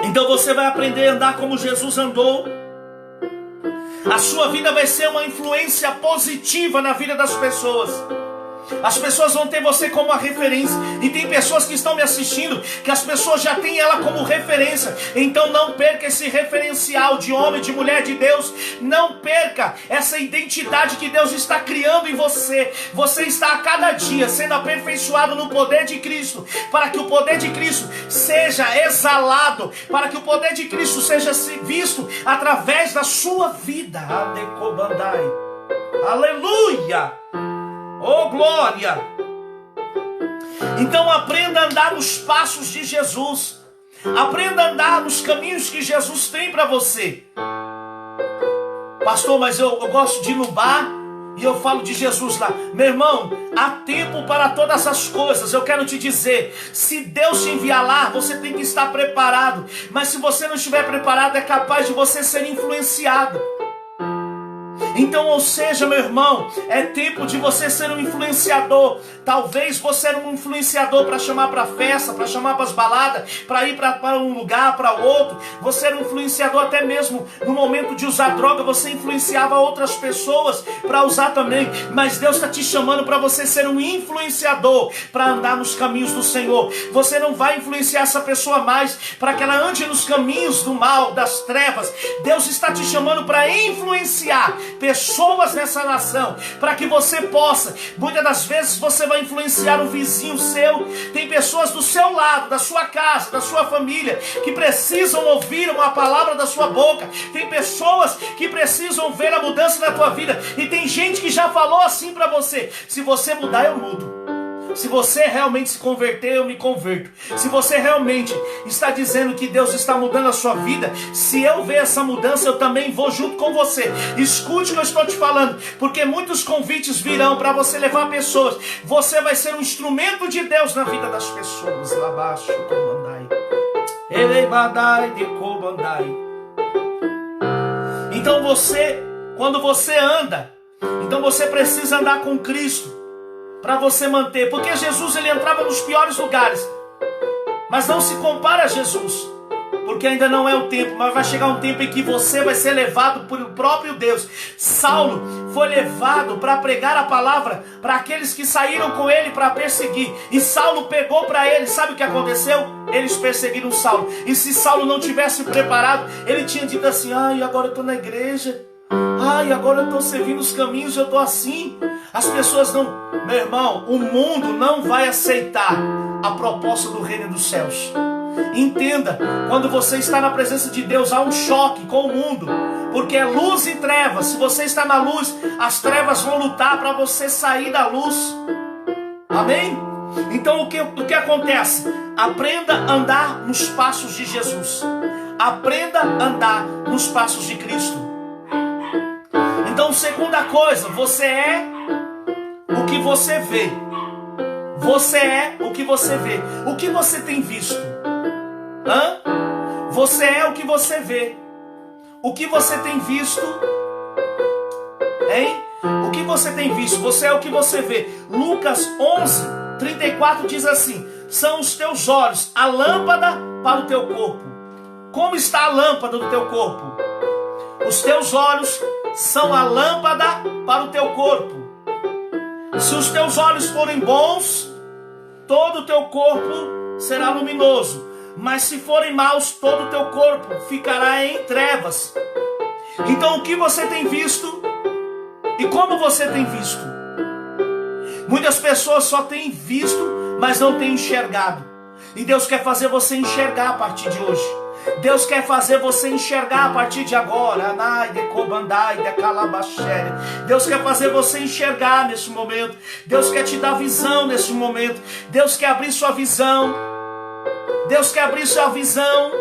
Então você vai aprender a andar como Jesus andou. A sua vida vai ser uma influência positiva na vida das pessoas. As pessoas vão ter você como uma referência. E tem pessoas que estão me assistindo que as pessoas já têm ela como referência. Então não perca esse referencial de homem, de mulher de Deus. Não perca essa identidade que Deus está criando em você. Você está a cada dia sendo aperfeiçoado no poder de Cristo, para que o poder de Cristo seja exalado, para que o poder de Cristo seja visto através da sua vida. Aleluia! Oh, glória! Então aprenda a andar nos passos de Jesus. Aprenda a andar nos caminhos que Jesus tem para você. Pastor, mas eu gosto de ir no bar e eu falo de Jesus lá. Meu irmão, há tempo para todas as coisas. Eu quero te dizer, se Deus te enviar lá, você tem que estar preparado. Mas se você não estiver preparado, é capaz de você ser influenciado. Então, ou seja, meu irmão, é tempo de você ser um influenciador. Talvez você era um influenciador para chamar para festa, para chamar para as baladas, para ir para um lugar, para outro. Você era um influenciador até mesmo no momento de usar droga. Você influenciava outras pessoas para usar também. Mas Deus está te chamando para você ser um influenciador, para andar nos caminhos do Senhor. Você não vai influenciar essa pessoa mais para que ela ande nos caminhos do mal, das trevas. Deus está te chamando para influenciar pessoas nessa nação, para que você possa, muitas das vezes você vai influenciar um vizinho seu. Tem pessoas do seu lado, da sua casa, da sua família, que precisam ouvir uma palavra da sua boca. Tem pessoas que precisam ver a mudança na tua vida, e tem gente que já falou assim para você: se você mudar, eu mudo. Se você realmente se converter, eu me converto. Se você realmente está dizendo que Deus está mudando a sua vida, se eu ver essa mudança, eu também vou junto com você. Escute o que eu estou te falando, porque muitos convites virão para você levar pessoas. Você vai ser um instrumento de Deus na vida das pessoas. Lá abaixo, comandai. Elebadai de comandai. Então você, quando você anda, então você precisa andar com Cristo, para você manter, porque Jesus ele entrava nos piores lugares, mas não se compara a Jesus, porque ainda não é o tempo, mas vai chegar um tempo em que você vai ser levado por o próprio Deus. Saulo foi levado para pregar a palavra para aqueles que saíram com ele para perseguir, e Saulo pegou para ele. Sabe o que aconteceu? Eles perseguiram Saulo, e se Saulo não tivesse preparado, ele tinha dito assim: agora eu estou na igreja, Ai, agora eu estou servindo os caminhos, eu estou assim. As pessoas não... Meu irmão, o mundo não vai aceitar a proposta do reino dos céus. Entenda, quando você está na presença de Deus, há um choque com o mundo, porque é luz e trevas. Se você está na luz, as trevas vão lutar para você sair da luz. Amém? Então o que acontece? Aprenda a andar nos passos de Jesus. Aprenda a andar nos passos de Cristo. Então, segunda coisa, você é o que você vê. Você é o que você vê. O que você tem visto? Você é o que você vê. O que você tem visto? Hein? O que você tem visto? Você é o que você vê. Lucas 11:34 diz assim: são os teus olhos a lâmpada para o teu corpo. Como está a lâmpada do teu corpo? Os teus olhos são a lâmpada para o teu corpo. Se os teus olhos forem bons, todo o teu corpo será luminoso. Mas se forem maus, todo o teu corpo ficará em trevas. Então o que você tem visto e como você tem visto? Muitas pessoas só têm visto, mas não têm enxergado. E Deus quer fazer você enxergar a partir de hoje. Deus quer fazer você enxergar a partir de agora. Deus quer fazer você enxergar nesse momento. Deus quer te dar visão nesse momento. Deus quer abrir sua visão. Deus quer abrir sua visão.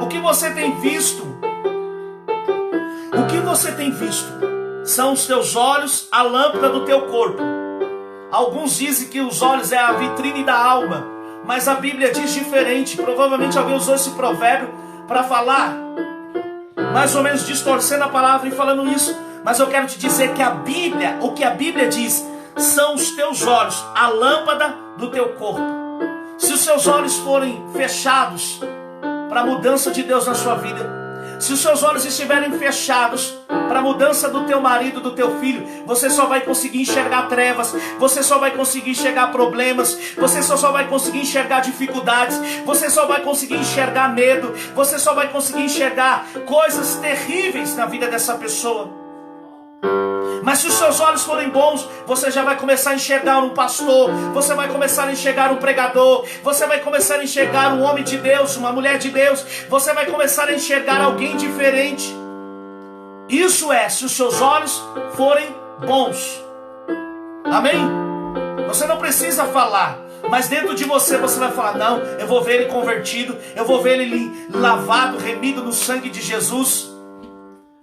O que você tem visto? O que você tem visto? São os teus olhos a lâmpada do teu corpo. Alguns dizem que os olhos é a vitrine da alma, mas a Bíblia diz diferente. Provavelmente alguém usou esse provérbio para falar, mais ou menos distorcendo a palavra e falando isso. Mas eu quero te dizer que a Bíblia, o que a Bíblia diz, são os teus olhos a lâmpada do teu corpo. Se os seus olhos forem fechados para a mudança de Deus na sua vida, se os seus olhos estiverem fechados para a mudança do teu marido, do teu filho, você só vai conseguir enxergar trevas, você só vai conseguir enxergar problemas, você só vai conseguir enxergar dificuldades, você só vai conseguir enxergar medo, você só vai conseguir enxergar coisas terríveis na vida dessa pessoa. Mas se os seus olhos forem bons, você já vai começar a enxergar um pastor, você vai começar a enxergar um pregador, você vai começar a enxergar um homem de Deus, uma mulher de Deus, você vai começar a enxergar alguém diferente. Isso é, se os seus olhos forem bons. Amém? Você não precisa falar, mas dentro de você vai falar: não, eu vou ver ele convertido, eu vou ver ele lavado, remido no sangue de Jesus.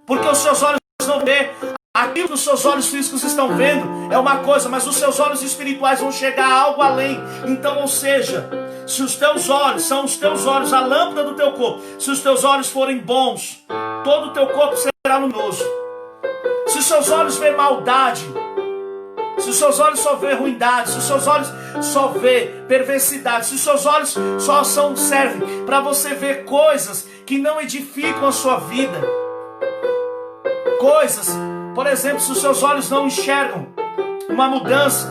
Porque os seus olhos não vê. Aquilo que os seus olhos físicos estão vendo é uma coisa, mas os seus olhos espirituais vão chegar a algo além. Então, ou seja, se os teus olhos são os teus olhos, a lâmpada do teu corpo, se os teus olhos forem bons, todo o teu corpo será luminoso. Se os seus olhos vêem maldade, se os seus olhos só vêem ruindade, se os seus olhos só vêem perversidade, se os seus olhos só servem para você ver coisas que não edificam a sua vida, coisas, por exemplo, se os seus olhos não enxergam uma mudança,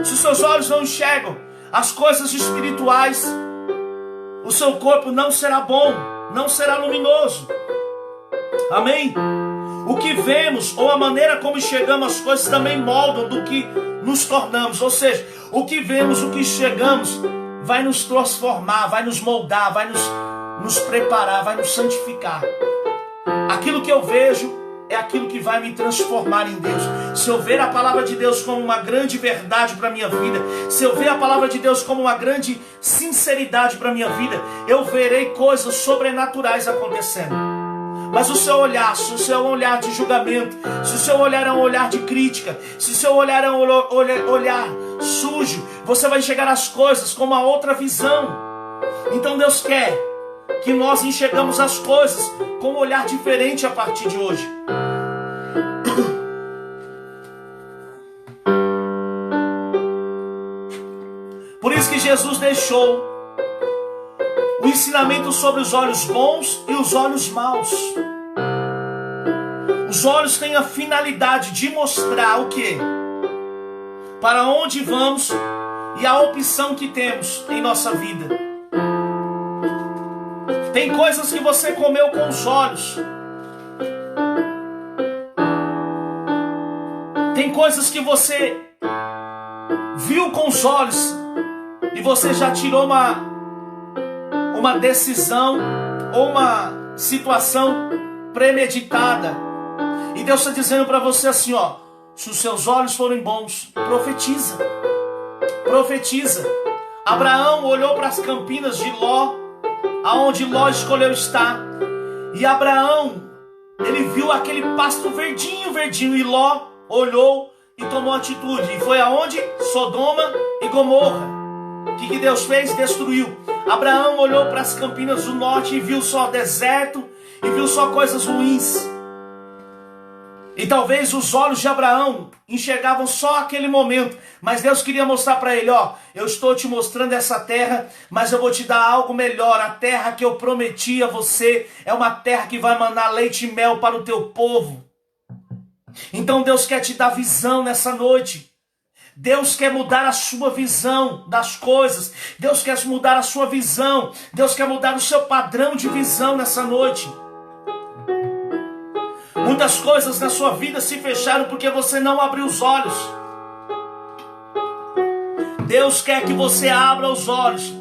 se os seus olhos não enxergam as coisas espirituais, o seu corpo não será bom, não será luminoso. Amém? O que vemos ou a maneira como enxergamos as coisas também moldam do que nos tornamos. Ou seja, o que vemos, o que enxergamos vai nos transformar, vai nos moldar, vai nos preparar, vai nos santificar. Aquilo que eu vejo é aquilo que vai me transformar em Deus. Se eu ver a palavra de Deus como uma grande verdade para a minha vida, se eu ver a palavra de Deus como uma grande sinceridade para a minha vida, eu verei coisas sobrenaturais acontecendo. Mas o seu olhar, se o seu olhar de julgamento, se o seu olhar é um olhar de crítica, se o seu olhar é um olhar sujo, você vai enxergar as coisas com uma outra visão. Então Deus quer que nós enxergamos as coisas com um olhar diferente a partir de hoje. Por isso que Jesus deixou o ensinamento sobre os olhos bons e os olhos maus. Os olhos têm a finalidade de mostrar o quê? Para onde vamos e a opção que temos em nossa vida. Tem coisas que você comeu com os olhos. Tem coisas que você viu com os olhos e você já tirou uma decisão ou uma situação premeditada. E Deus está dizendo para você assim, ó, se os seus olhos forem bons, profetiza. Profetiza. Abraão olhou para as campinas de Ló, aonde Ló escolheu estar. E Abraão, ele viu aquele pasto verdinho, verdinho. E Ló olhou e tomou atitude. E foi aonde? Sodoma e Gomorra. O que Deus fez? Destruiu. Abraão olhou para as campinas do norte e viu só deserto. E viu só coisas ruins. E talvez os olhos de Abraão enxergavam só aquele momento. Mas Deus queria mostrar para ele, ó, eu estou te mostrando essa terra, mas eu vou te dar algo melhor. A terra que eu prometi a você é uma terra que vai mandar leite e mel para o teu povo. Então Deus quer te dar visão nessa noite. Deus quer mudar a sua visão das coisas. Deus quer mudar a sua visão. Deus quer mudar o seu padrão de visão nessa noite. Muitas coisas na sua vida se fecharam porque você não abriu os olhos. Deus quer que você abra os olhos.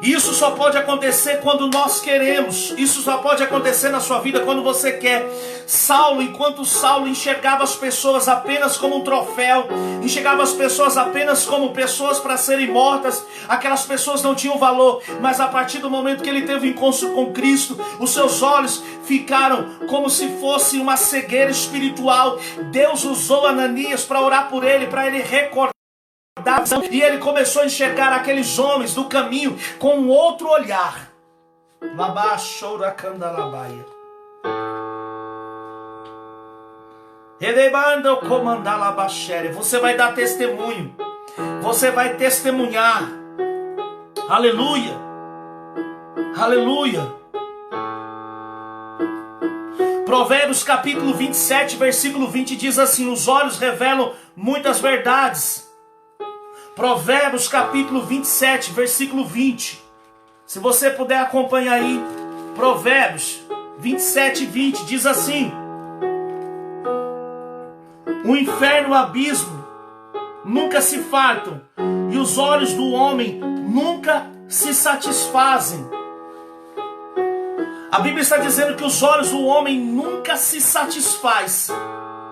Isso só pode acontecer quando nós queremos. Isso só pode acontecer na sua vida quando você quer. Saulo, enquanto Saulo enxergava as pessoas apenas como um troféu, enxergava as pessoas apenas como pessoas para serem mortas, aquelas pessoas não tinham valor. Mas a partir do momento que ele teve um encontro com Cristo, os seus olhos ficaram como se fosse uma cegueira espiritual. Deus usou Ananias para orar por ele, para ele recordar. E ele começou a enxergar aqueles homens do caminho com um outro olhar. Você vai dar testemunho. Você vai testemunhar. Aleluia. Aleluia. Provérbios capítulo 27, versículo 20 diz assim: os olhos revelam muitas verdades. Provérbios capítulo 27, versículo 20. Se você puder acompanhar aí, Provérbios 27, 20, diz assim: o inferno e o abismo nunca se fartam, e os olhos do homem nunca se satisfazem. A Bíblia está dizendo que os olhos do homem nunca se satisfaz.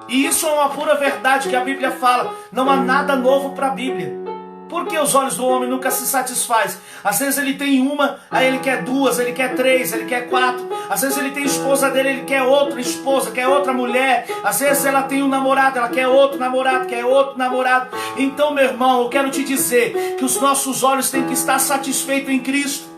E isso é uma pura verdade que a Bíblia fala. Não há nada novo para a Bíblia. Por que os olhos do homem nunca se satisfaz? Às vezes ele tem uma, aí ele quer duas, ele quer três, ele quer quatro. Às vezes ele tem a esposa dele, ele quer outra esposa, quer outra mulher. Às vezes ela tem um namorado, ela quer outro namorado, quer outro namorado. Então, meu irmão, eu quero te dizer que os nossos olhos têm que estar satisfeitos em Cristo.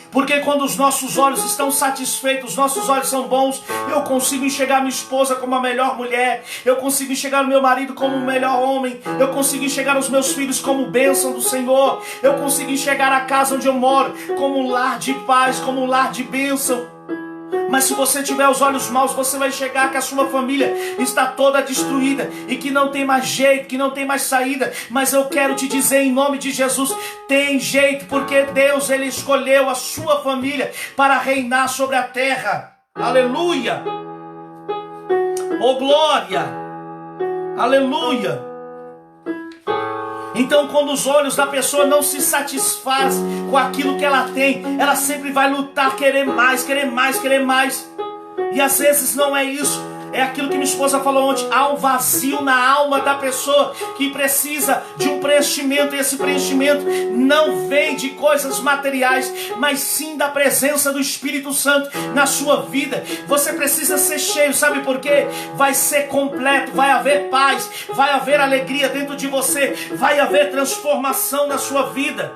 Porque quando os nossos olhos estão satisfeitos, os nossos olhos são bons, eu consigo enxergar minha esposa como a melhor mulher, eu consigo enxergar o meu marido como o melhor homem, eu consigo enxergar os meus filhos como bênção do Senhor, eu consigo enxergar a casa onde eu moro como um lar de paz, como um lar de bênção. Mas se você tiver os olhos maus, você vai enxergar que a sua família está toda destruída e que não tem mais jeito, que não tem mais saída. Mas eu quero te dizer em nome de Jesus, tem jeito, porque Deus, Ele escolheu a sua família para reinar sobre a terra. Aleluia! Oh glória! Aleluia! Então, quando os olhos da pessoa não se satisfazem com aquilo que ela tem, ela sempre vai lutar, querer mais, querer mais, querer mais. E às vezes não é isso. É aquilo que minha esposa falou ontem. Há um vazio na alma da pessoa que precisa de um preenchimento. E esse preenchimento não vem de coisas materiais, mas sim da presença do Espírito Santo na sua vida. Você precisa ser cheio, sabe por quê? Vai ser completo, vai haver paz, vai haver alegria dentro de você, vai haver transformação na sua vida.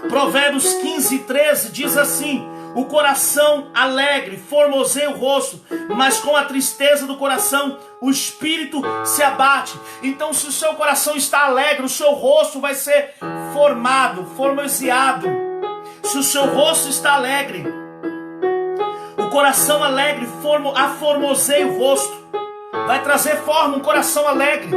Provérbios 15, 13 diz assim: o coração alegre formoseia o rosto, mas com a tristeza do coração o espírito se abate. Então, se o seu coração está alegre, o seu rosto vai ser formado, formoseado. Se o seu rosto está alegre, o coração alegre aformoseia o rosto, vai trazer forma, um coração alegre.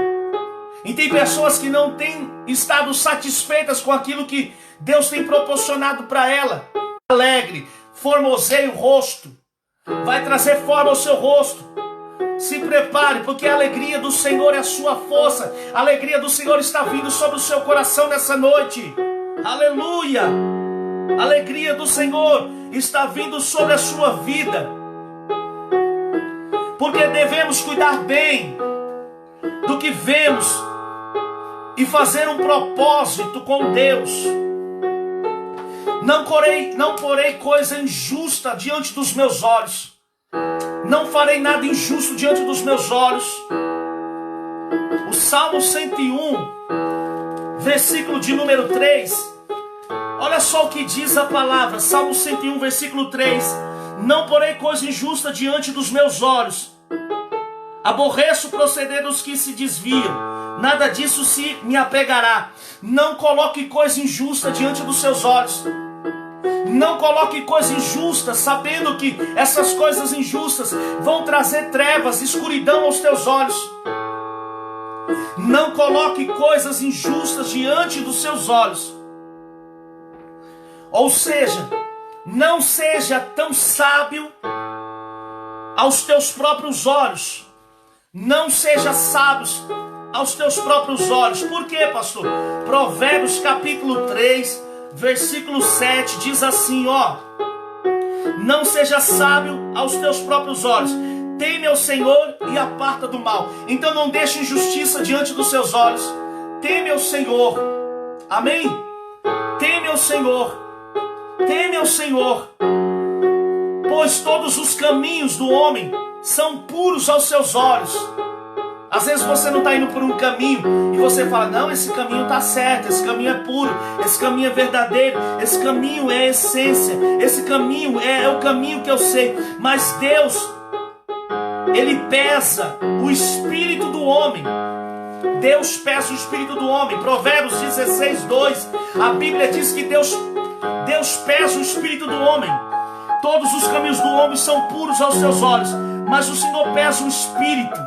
E tem pessoas que não têm estado satisfeitas com aquilo que Deus tem proporcionado para ela. Alegre, formoseia o rosto, vai trazer forma ao seu rosto. Se prepare, porque a alegria do Senhor é a sua força. A alegria do Senhor está vindo sobre o seu coração nessa noite. Aleluia! A alegria do Senhor está vindo sobre a sua vida. Porque devemos cuidar bem do que vemos e fazer um propósito com Deus. Não porei coisa injusta diante dos meus olhos. Não farei nada injusto diante dos meus olhos. O Salmo 101, versículo de número 3. Olha só o que diz a palavra. Salmo 101, versículo 3. Não porei coisa injusta diante dos meus olhos. Aborreço o proceder dos que se desviam. Nada disso se me apegará. Não coloque coisa injusta diante dos seus olhos. Não coloque coisa injusta, sabendo que essas coisas injustas vão trazer trevas, escuridão aos teus olhos. Não coloque coisas injustas diante dos seus olhos. Ou seja, não seja tão sábio aos teus próprios olhos. Não seja sábio aos teus próprios olhos. Por quê, pastor? Provérbios capítulo 3, versículo 7 diz assim, ó: não seja sábio aos teus próprios olhos. Teme ao Senhor e aparta do mal. Então não deixe injustiça diante dos seus olhos. Teme ao Senhor. Amém? Teme ao Senhor. Teme ao Senhor. Pois todos os caminhos do homem são puros aos seus olhos. Às vezes você não está indo por um caminho e você fala, não, esse caminho está certo, esse caminho é puro, esse caminho é verdadeiro, esse caminho é a essência, esse caminho é o caminho que eu sei. Mas Deus, Ele pesa o espírito do homem. Deus pesa o espírito do homem. Provérbios 16, 2, a Bíblia diz que Deus pesa o espírito do homem. Todos os caminhos do homem são puros aos seus olhos, mas o Senhor pesa o espírito.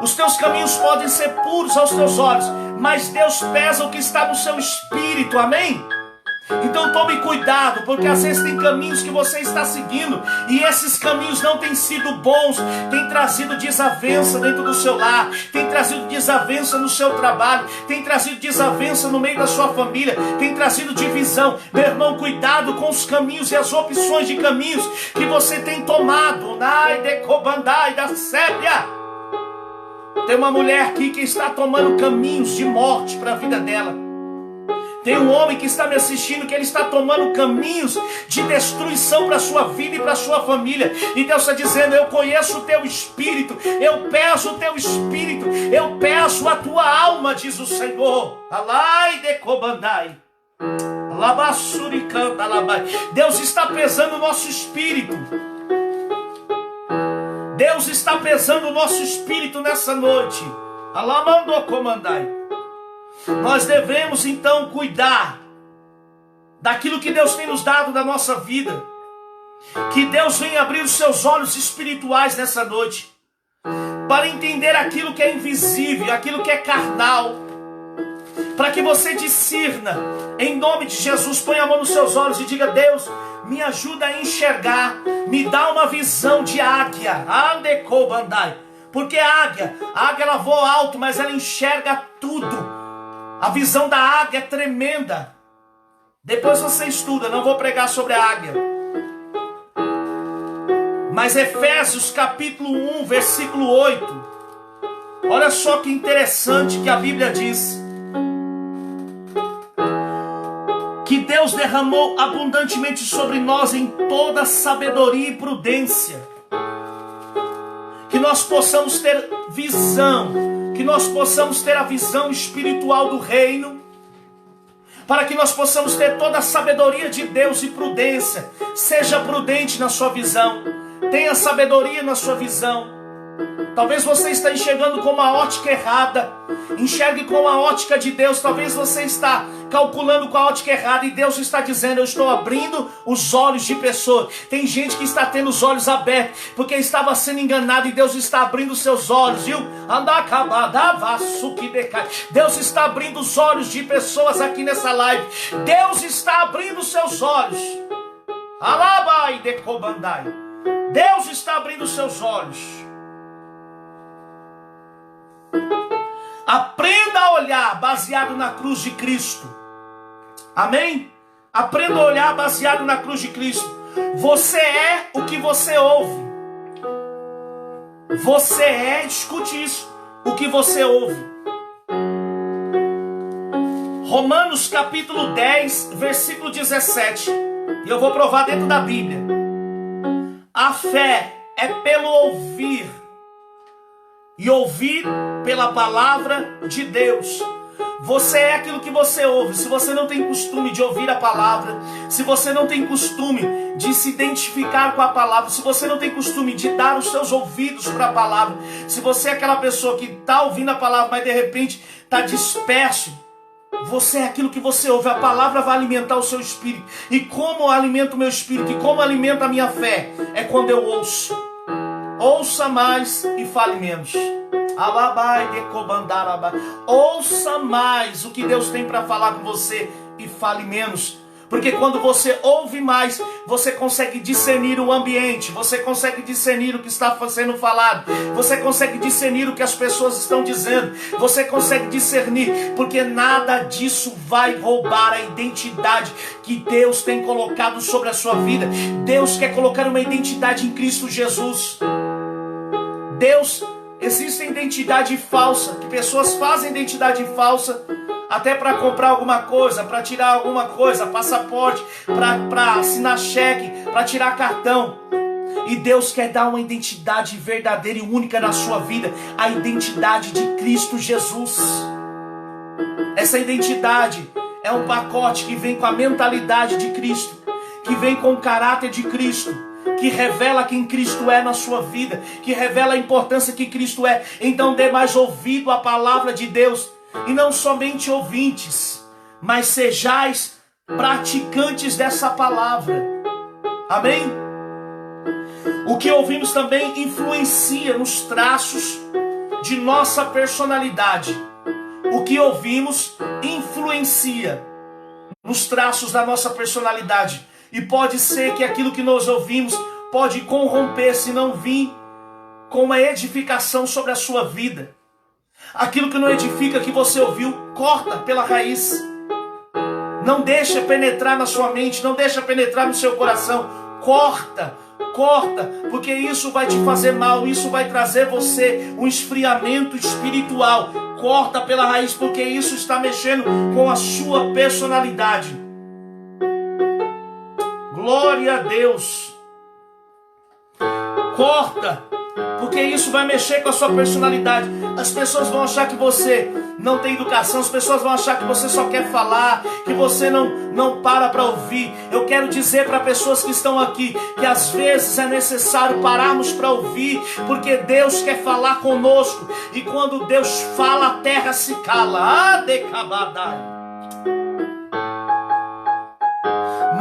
Os teus caminhos podem ser puros aos teus olhos, mas Deus pesa o que está no seu espírito, amém? Então tome cuidado, porque às vezes tem caminhos que você está seguindo e esses caminhos não têm sido bons, tem trazido desavença dentro do seu lar, tem trazido desavença no seu trabalho, tem trazido desavença no meio da sua família, tem trazido divisão. Meu irmão, cuidado com os caminhos e as opções de caminhos que você tem tomado. Nai de Cobandai da Sébia. Tem uma mulher aqui que está tomando caminhos de morte para a vida dela. Tem um homem que está me assistindo, que ele está tomando caminhos de destruição para a sua vida e para a sua família. E Deus está dizendo, eu conheço o teu espírito, eu peço o teu espírito, eu peço a tua alma, diz o Senhor. Alai de Cobandai. Labassuricanta labai. Deus está pesando o nosso espírito. Deus está pesando o nosso espírito nessa noite. Alamando comandai. Nós devemos então cuidar daquilo que Deus tem nos dado da nossa vida. Que Deus venha abrir os seus olhos espirituais nessa noite, para entender aquilo que é invisível, aquilo que é carnal, para que você discirna, em nome de Jesus. Põe a mão nos seus olhos e diga, Deus, me ajuda a enxergar, me dá uma visão de águia. Andecobandai. Porque a águia ela voa alto, mas ela enxerga tudo. A visão da águia é tremenda. Depois você estuda, não vou pregar sobre a águia. Mas Efésios capítulo 1, versículo 8. Olha só que interessante que a Bíblia diz. Que Deus derramou abundantemente sobre nós em toda sabedoria e prudência. Que nós possamos ter visão, que nós possamos ter a visão espiritual do reino, para que nós possamos ter toda a sabedoria de Deus e prudência. Seja prudente na sua visão, tenha sabedoria na sua visão. Talvez você está enxergando com uma ótica errada. Enxergue com a ótica de Deus. Talvez você está calculando com a ótica errada e Deus está dizendo, eu estou abrindo os olhos de pessoas. Tem gente que está tendo os olhos abertos porque estava sendo enganado e Deus está abrindo os seus olhos, viu? Deus está abrindo os olhos de pessoas aqui nessa live. Deus está abrindo os seus olhos. Alabai de Cobandai. Deus está abrindo os seus olhos. olhar baseado na cruz de Cristo. Amém? Aprenda a olhar baseado na cruz de Cristo. Você é o que você ouve. Você é, escute isso, o que você ouve. Romanos capítulo 10, versículo 17. E eu vou provar dentro da Bíblia. A fé é pelo ouvir. E ouvir pela palavra de Deus. Você é aquilo que você ouve. Se você não tem costume de ouvir a palavra, se você não tem costume de se identificar com a palavra, se você não tem costume de dar os seus ouvidos para a palavra, se você é aquela pessoa que está ouvindo a palavra, mas de repente está disperso, você é aquilo que você ouve. A palavra vai alimentar o seu espírito. E como alimenta o meu espírito e como alimenta a minha fé? É quando eu ouço. Ouça mais e fale menos. Ouça mais o que Deus tem para falar com você e fale menos. Porque quando você ouve mais, você consegue discernir o ambiente, você consegue discernir o que está sendo falado, você consegue discernir o que as pessoas estão dizendo, você consegue discernir, porque nada disso vai roubar a identidade que Deus tem colocado sobre a sua vida. Deus quer colocar uma identidade em Cristo Jesus. Existe identidade falsa, que pessoas fazem identidade falsa até para comprar alguma coisa, para tirar alguma coisa, passaporte, para assinar cheque, para tirar cartão. E Deus quer dar uma identidade verdadeira e única na sua vida, a identidade de Cristo Jesus. Essa identidade é um pacote que vem com a mentalidade de Cristo, que vem com o caráter de Cristo, que revela quem Cristo é na sua vida, que revela a importância que Cristo é. Então dê mais ouvido à palavra de Deus, e não somente ouvintes, mas sejais praticantes dessa palavra. Amém? O que ouvimos também influencia nos traços de nossa personalidade. O que ouvimos influencia nos traços da nossa personalidade. E pode ser que aquilo que nós ouvimos pode corromper se não vir com uma edificação sobre a sua vida. Aquilo que não edifica, que você ouviu, corta pela raiz. Não deixa penetrar na sua mente, não deixa penetrar no seu coração. Corta, porque isso vai te fazer mal, isso vai trazer você um esfriamento espiritual. Corta pela raiz, porque isso está mexendo com a sua personalidade. Glória a Deus. Corta, porque isso vai mexer com a sua personalidade. As pessoas vão achar que você não tem educação, as pessoas vão achar que você só quer falar, que você não para ouvir. Eu quero dizer para pessoas que estão aqui que às vezes é necessário pararmos para ouvir, porque Deus quer falar conosco. E quando Deus fala, a terra se cala.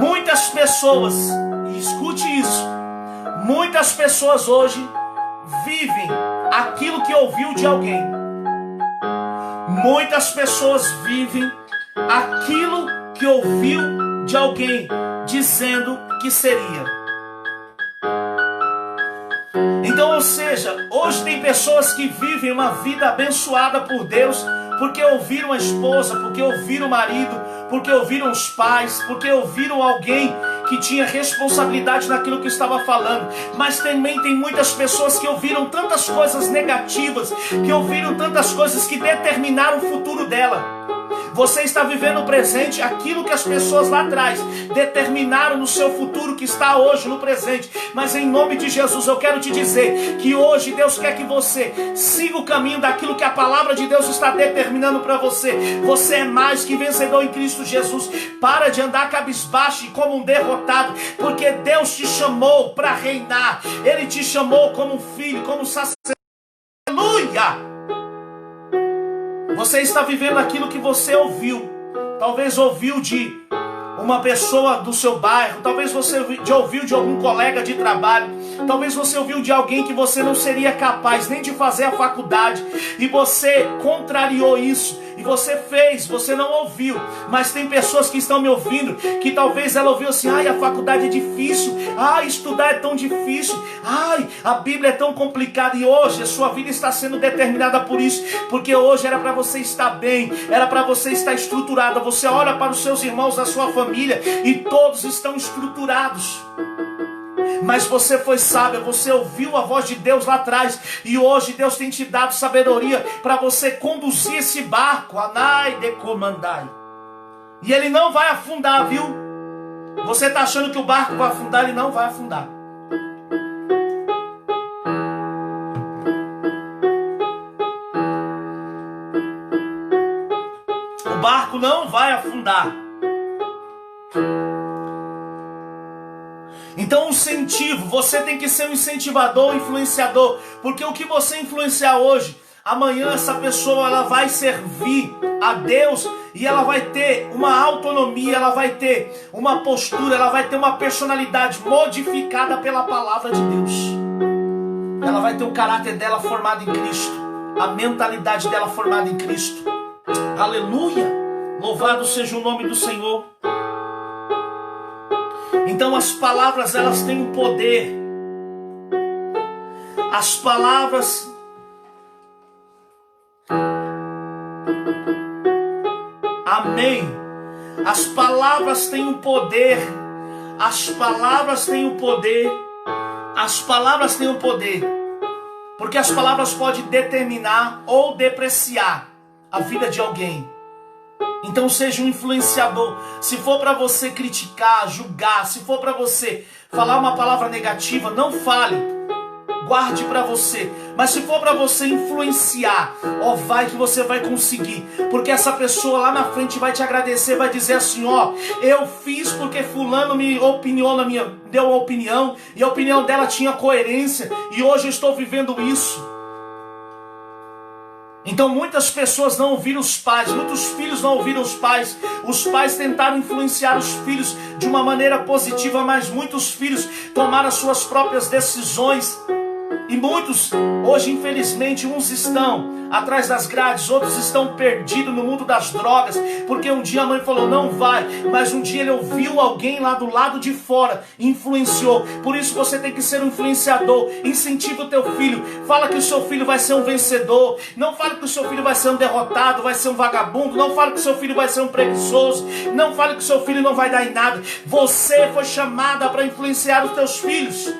Muitas pessoas, e escute isso, muitas pessoas hoje vivem aquilo que ouviu de alguém. Muitas pessoas vivem aquilo que ouviu de alguém dizendo que seria. Então, ou seja, hoje tem pessoas que vivem uma vida abençoada por Deus porque ouviram a esposa, porque ouviram o marido, porque ouviram os pais, porque ouviram alguém que tinha responsabilidade naquilo que estava falando. Mas também tem muitas pessoas que ouviram tantas coisas negativas, que ouviram tantas coisas que determinaram o futuro dela. Você está vivendo o presente, aquilo que as pessoas lá atrás determinaram no seu futuro, que está hoje no presente. Mas em nome de Jesus eu quero te dizer que hoje Deus quer que você siga o caminho daquilo que a palavra de Deus está determinando para você. Você é mais que vencedor em Cristo Jesus. Para de andar cabisbaixo e como um derrotado, porque Deus te chamou para reinar. Ele te chamou como filho, como sacerdote. Aleluia! Você está vivendo aquilo que você ouviu. Talvez ouviu de uma pessoa do seu bairro. Talvez você ouviu de algum colega de trabalho. Talvez você ouviu de alguém que você não seria capaz nem de fazer a faculdade. E você contrariou isso. e você fez, você não ouviu. Mas tem pessoas que estão me ouvindo, que talvez ela ouviu assim: ai, a faculdade é difícil, ai, estudar é tão difícil, ai, a Bíblia é tão complicada. E hoje a sua vida está sendo determinada por isso, porque hoje era para você estar bem, era para você estar estruturada. Você olha para os seus irmãos da sua família e todos estão estruturados. Mas você foi sábia, você ouviu a voz de Deus lá atrás, e hoje Deus tem te dado sabedoria para você conduzir esse barco, Anai de Comandai. E ele não vai afundar, viu? Você está achando que o barco vai afundar? Ele não vai afundar. O barco não vai afundar. Então, incentivo, você tem que ser um incentivador, influenciador, porque o que você influenciar hoje, amanhã essa pessoa ela vai servir a Deus e ela vai ter uma autonomia, ela vai ter uma postura, ela vai ter uma personalidade modificada pela palavra de Deus. Ela vai ter o caráter dela formado em Cristo, a mentalidade dela formada em Cristo. Aleluia! Louvado seja o nome do Senhor. Então as palavras, elas têm um poder. As palavras amém. As palavras têm um poder. As palavras têm um poder. As palavras têm um poder. Porque as palavras podem determinar ou depreciar a vida de alguém. Então seja um influenciador. Se for para você criticar, julgar, se for para você falar uma palavra negativa, não fale. Guarde para você. Mas se for para você influenciar, vai que você vai conseguir. Porque essa pessoa lá na frente vai te agradecer, vai dizer assim: eu fiz porque fulano me deu uma opinião, e a opinião dela tinha coerência, e hoje eu estou vivendo isso. Então muitas pessoas não ouviram os pais, muitos filhos não ouviram os pais tentaram influenciar os filhos de uma maneira positiva, mas muitos filhos tomaram as suas próprias decisões. E muitos, hoje infelizmente, uns estão atrás das grades, outros estão perdidos no mundo das drogas, porque um dia a mãe falou não vai, mas um dia ele ouviu alguém lá do lado de fora, influenciou. Por isso você tem que ser um influenciador. Incentiva o teu filho, fala que o seu filho vai ser um vencedor, não fale que o seu filho vai ser um derrotado, vai ser um vagabundo, não fale que o seu filho vai ser um preguiçoso, não fale que o seu filho não vai dar em nada. Você foi chamada para influenciar os teus filhos.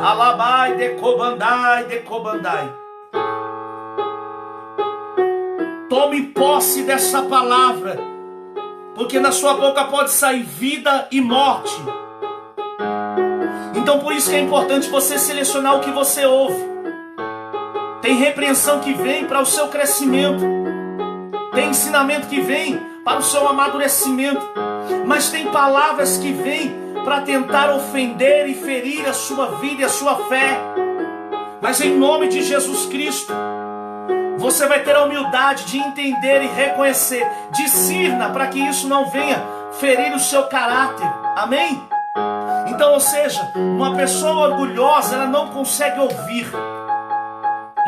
Alabai de Cobandai. Tome posse dessa palavra, porque na sua boca pode sair vida e morte. Então por isso que é importante você selecionar o que você ouve. Tem repreensão que vem para o seu crescimento, tem ensinamento que vem para o seu amadurecimento, mas tem palavras que vêm para tentar ofender e ferir a sua vida e a sua fé. Mas em nome de Jesus Cristo, você vai ter a humildade de entender e reconhecer. Discirna para que isso não venha ferir o seu caráter. Amém? Então, ou seja, uma pessoa orgulhosa, ela não consegue ouvir.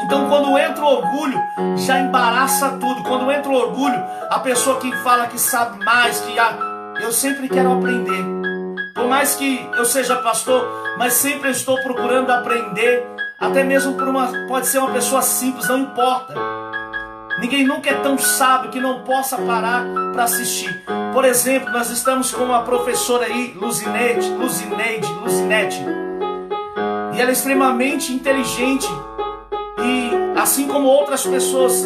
Então quando entra o orgulho, já embaraça tudo. Quando entra o orgulho, a pessoa que fala que sabe mais, que eu sempre quero aprender. Por mais que eu seja pastor, mas sempre estou procurando aprender. Até mesmo pode ser uma pessoa simples, não importa. Ninguém nunca é tão sábio que não possa parar para assistir. Por exemplo, nós estamos com uma professora aí, Luzinete. E ela é extremamente inteligente. E assim como outras pessoas,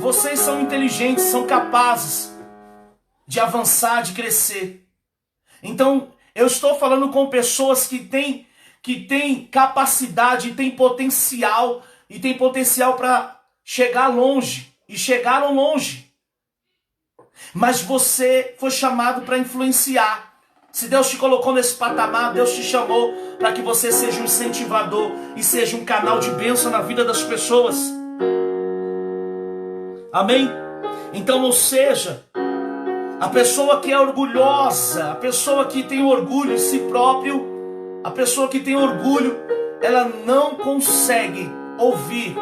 vocês são inteligentes, são capazes de avançar, de crescer. Então, eu estou falando com pessoas que têm capacidade, têm potencial, e têm potencial para chegar longe, e chegaram longe. Mas você foi chamado para influenciar. Se Deus te colocou nesse patamar, Deus te chamou para que você seja um incentivador e seja um canal de bênção na vida das pessoas. Amém? Então, ou seja, a pessoa que é orgulhosa, a pessoa que tem orgulho em si próprio, a pessoa que tem orgulho, ela não consegue ouvir.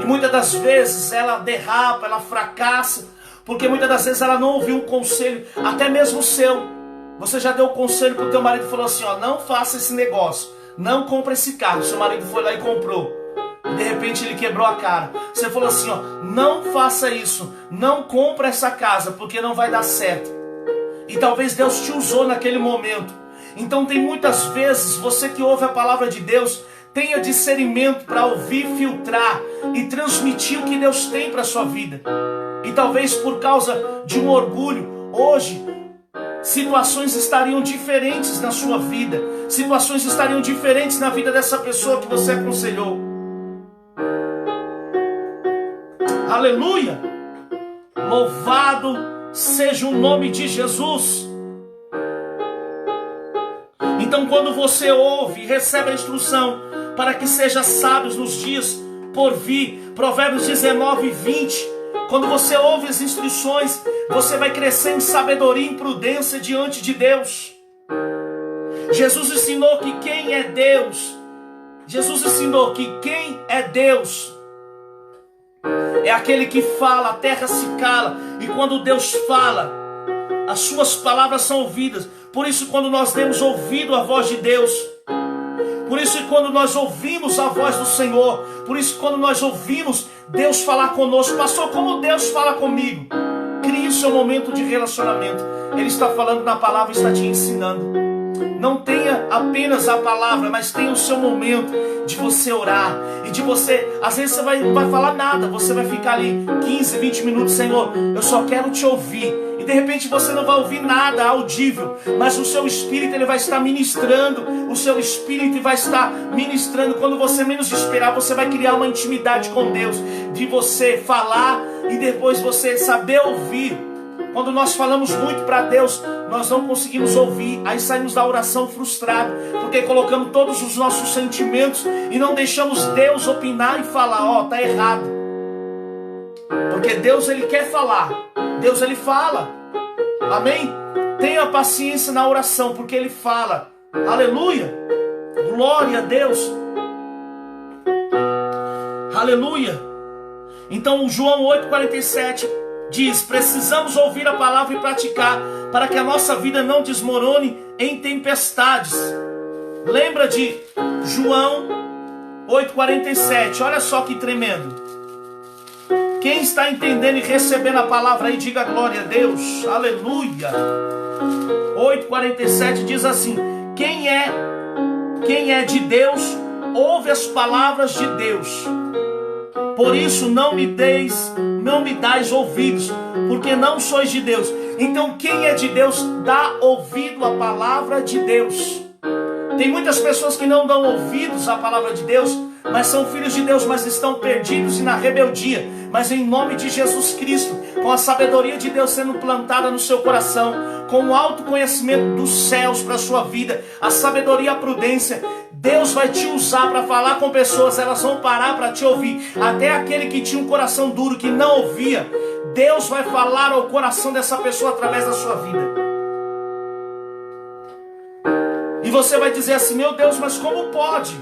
E muitas das vezes ela derrapa, ela fracassa, porque muitas das vezes ela não ouviu um conselho, até mesmo seu. Você já deu conselho para o teu marido e falou assim, ó, não faça esse negócio, não compra esse carro. Seu marido foi lá e comprou. De repente ele quebrou a cara. Você falou assim, ó, não faça isso, não compra essa casa, porque não vai dar certo. E talvez Deus te usou naquele momento. Então tem muitas vezes, você que ouve a palavra de Deus, tenha discernimento para ouvir, filtrar e transmitir o que Deus tem para a sua vida. E talvez por causa de um orgulho, hoje, situações estariam diferentes na sua vida. Situações estariam diferentes na vida dessa pessoa que você aconselhou. Aleluia! Louvado seja o nome de Jesus. Então quando você ouve e recebe a instrução para que seja sábios nos dias por vir, Provérbios 19 e 20, quando você ouve as instruções, você vai crescer em sabedoria e prudência diante de Deus. Jesus ensinou que quem é Deus, é aquele que fala, a terra se cala, e quando Deus fala, as suas palavras são ouvidas. Por isso quando nós temos ouvido a voz de Deus, por isso quando nós ouvimos a voz do Senhor, por isso quando nós ouvimos Deus falar conosco, pastor, como Deus fala comigo? Crie o seu momento de relacionamento. Ele está falando na palavra, está te ensinando. Não tenha apenas a palavra, mas tenha o seu momento de você orar. E de você, às vezes você não vai falar nada, você vai ficar ali 15, 20 minutos, Senhor, eu só quero te ouvir. E de repente você não vai ouvir nada audível, mas o seu espírito ele vai estar ministrando, o seu espírito vai estar ministrando. Quando você menos esperar, você vai criar uma intimidade com Deus, de você falar e depois você saber ouvir. Quando nós falamos muito para Deus, nós não conseguimos ouvir, aí saímos da oração frustrados, porque colocamos todos os nossos sentimentos e não deixamos Deus opinar e falar, ó, tá errado. Porque Deus ele quer falar, Deus ele fala, amém? Tenha paciência na oração, porque ele fala, aleluia, glória a Deus, aleluia. Então João 8,47 diz, precisamos ouvir a palavra e praticar, para que a nossa vida não desmorone em tempestades. Lembra de João 8,47, olha só que tremendo. Quem está entendendo e recebendo a palavra aí, diga glória a Deus, aleluia. 8,47 diz assim, quem é de Deus, ouve as palavras de Deus. Por isso não me dais ouvidos, porque não sois de Deus. Então quem é de Deus, dá ouvido à palavra de Deus. Tem muitas pessoas que não dão ouvidos à palavra de Deus, mas são filhos de Deus, mas estão perdidos e na rebeldia. Mas em nome de Jesus Cristo, com a sabedoria de Deus sendo plantada no seu coração, com o autoconhecimento dos céus para a sua vida, a sabedoria e a prudência, Deus vai te usar para falar com pessoas, elas vão parar para te ouvir. Até aquele que tinha um coração duro, que não ouvia, Deus vai falar ao coração dessa pessoa através da sua vida. E você vai dizer assim, meu Deus, mas como pode?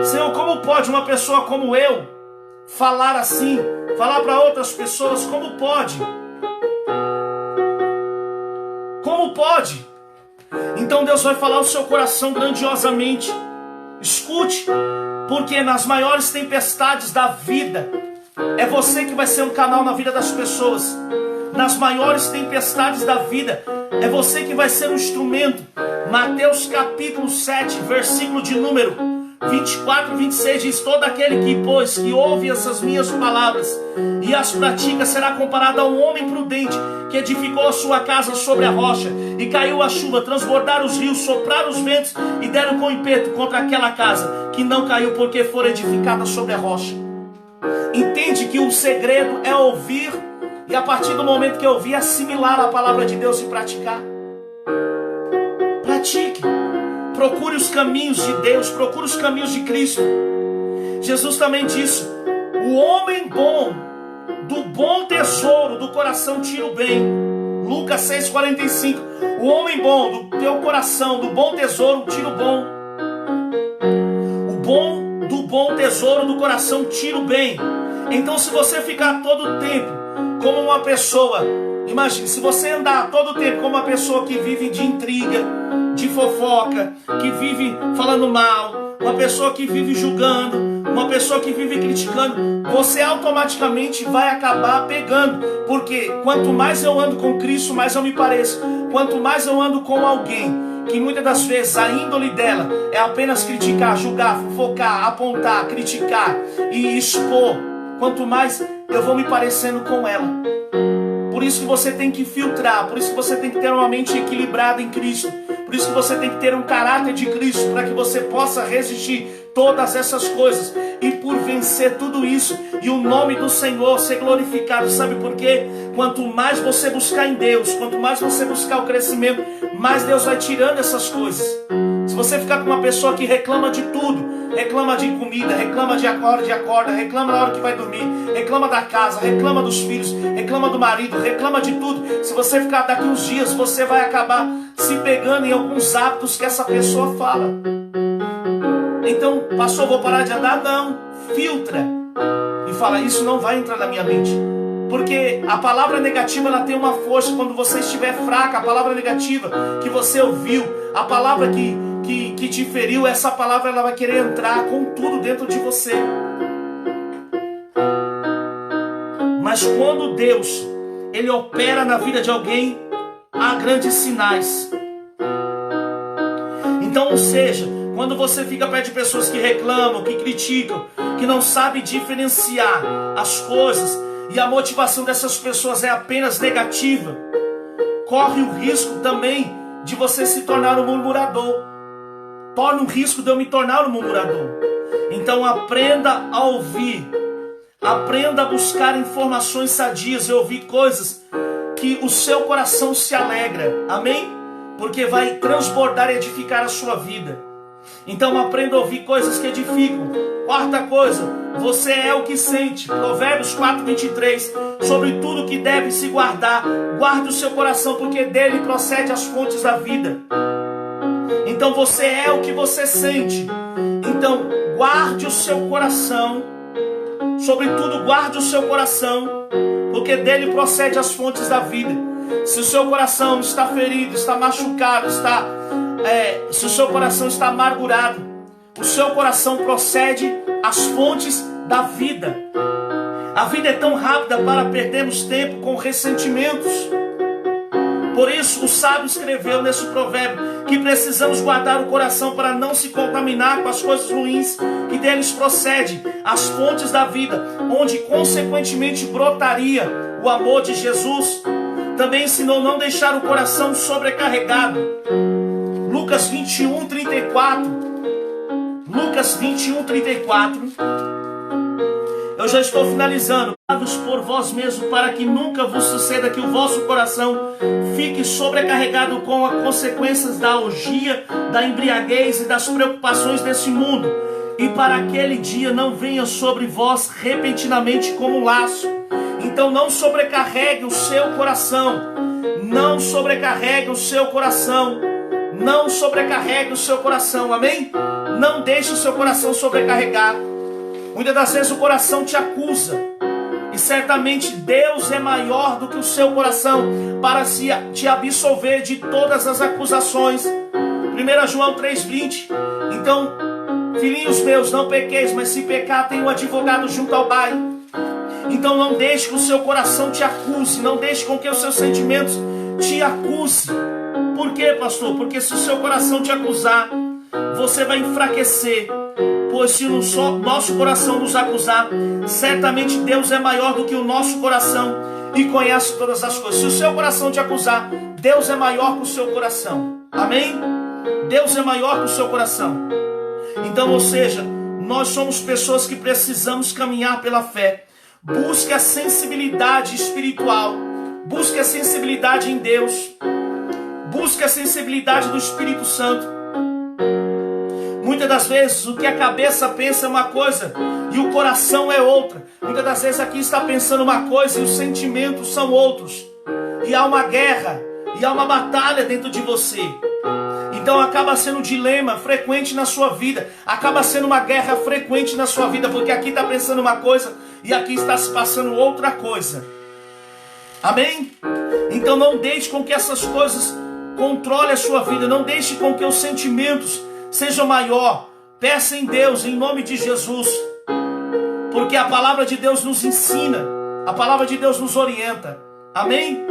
Senhor, como pode uma pessoa como eu falar assim, falar para outras pessoas, como pode? Como pode? Então Deus vai falar ao seu coração grandiosamente. Escute, porque nas maiores tempestades da vida, é você que vai ser um canal na vida das pessoas. Nas maiores tempestades da vida, é você que vai ser um instrumento. Mateus capítulo 7, versículo de número 24 e 26 diz, todo aquele que, pois, que ouve essas minhas palavras e as pratica, será comparado a um homem prudente que edificou a sua casa sobre a rocha, e caiu a chuva, transbordaram os rios, sopraram os ventos e deram com ímpeto contra aquela casa, que não caiu porque for edificada sobre a rocha. Entende que o segredo é ouvir, e a partir do momento que ouvir, assimilar a palavra de Deus e praticar. Pratique. Procure os caminhos de Deus, procure os caminhos de Cristo. Jesus também disse, o homem bom, do bom tesouro do coração tira o bem. Lucas 6,45. O homem bom, do teu coração, do bom tesouro tira o bom. O bom do bom tesouro do coração tira o bem. Então se você ficar todo o tempo como uma pessoa, imagine, se você andar todo o tempo como uma pessoa que vive de intriga, de fofoca, que vive falando mal, uma pessoa que vive julgando, uma pessoa que vive criticando, você automaticamente vai acabar pegando. Porque quanto mais eu ando com Cristo, mais eu me pareço. Quanto mais eu ando com alguém que muitas das vezes a índole dela é apenas criticar, julgar, fofocar, apontar, criticar e expor, quanto mais eu vou me parecendo com ela. Por isso que você tem que filtrar, por isso que você tem que ter uma mente equilibrada em Cristo, por isso que você tem que ter um caráter de Cristo, para que você possa resistir todas essas coisas e por vencer tudo isso e o nome do Senhor ser glorificado. Sabe por quê? Quanto mais você buscar em Deus, quanto mais você buscar o crescimento, mais Deus vai tirando essas coisas. Se você ficar com uma pessoa que reclama de tudo, reclama de comida, reclama de acorda, reclama na hora que vai dormir, reclama da casa, reclama dos filhos, reclama do marido, reclama de tudo, se você ficar daqui uns dias, você vai acabar se pegando em alguns hábitos que essa pessoa fala. Então, pastor, vou parar de andar? Não, filtra e fala, isso não vai entrar na minha mente. Porque a palavra negativa, ela tem uma força. Quando você estiver fraca, a palavra negativa que você ouviu, a palavra que te feriu, essa palavra ela vai querer entrar com tudo dentro de você. Mas quando Deus ele opera na vida de alguém, há grandes sinais. Então, ou seja, quando você fica perto de pessoas que reclamam, que criticam, que não sabem diferenciar as coisas, e a motivação dessas pessoas é apenas negativa, corre o risco também de você se tornar um murmurador. Torna um risco de eu me tornar um murmurador. Então aprenda a ouvir, aprenda a buscar informações sadias e ouvir coisas que o seu coração se alegra, amém? Porque vai transbordar e edificar a sua vida. Então aprenda a ouvir coisas que edificam. Quarta coisa, você é o que sente. Provérbios 4:23, sobre tudo que deve se guardar, guarde o seu coração, porque dele procede as fontes da vida. Então você é o que você sente. Então guarde o seu coração, sobretudo guarde o seu coração, porque dele procede as fontes da vida. Se o seu coração está ferido, está machucado, se o seu coração está amargurado, o seu coração procede as fontes da vida. A vida é tão rápida para perdermos tempo com ressentimentos. Por isso o sábio escreveu nesse provérbio que precisamos guardar o coração para não se contaminar com as coisas ruins que deles procede, as fontes da vida, onde consequentemente brotaria o amor de Jesus. Também ensinou não deixar o coração sobrecarregado. Lucas 21:34. Lucas 21:34. Eu já estou finalizando. Por vós mesmos, para que nunca vos suceda que o vosso coração fique sobrecarregado com as consequências da orgia, da embriaguez e das preocupações desse mundo, e para aquele dia não venha sobre vós repentinamente como um laço. Então não sobrecarregue o seu coração, não sobrecarregue o seu coração, não sobrecarregue o seu coração, amém? Não deixe o seu coração sobrecarregar. Muitas das vezes o coração te acusa, e certamente Deus é maior do que o seu coração para te absolver de todas as acusações. 1 João 3:20. Então, filhinhos meus, não pequeis, mas se pecar, tem um advogado junto ao Pai. Então não deixe que o seu coração te acuse, não deixe com que os seus sentimentos te acuse. Por quê, pastor? Porque se o seu coração te acusar, você vai enfraquecer. Pois se o nosso coração nos acusar, certamente Deus é maior do que o nosso coração e conhece todas as coisas. Se o seu coração te acusar, Deus é maior que o seu coração. Amém? Deus é maior que o seu coração. Então, ou seja, nós somos pessoas que precisamos caminhar pela fé. Busque a sensibilidade espiritual. Busque a sensibilidade em Deus. Busque a sensibilidade do Espírito Santo. Muitas das vezes o que a cabeça pensa é uma coisa e o coração é outra. Muitas das vezes aqui está pensando uma coisa e os sentimentos são outros. E há uma guerra, e há uma batalha dentro de você. Então Então acaba sendo um dilema frequente na sua vida, acaba sendo uma guerra frequente na sua vida, porque aqui está pensando uma coisa e aqui está se passando outra coisa. Amém? Então não deixe com que essas coisas controlem a sua vida, não deixe com que os sentimentos sejam maior. Peça em Deus, em nome de Jesus, porque a palavra de Deus nos ensina, a palavra de Deus nos orienta. Amém?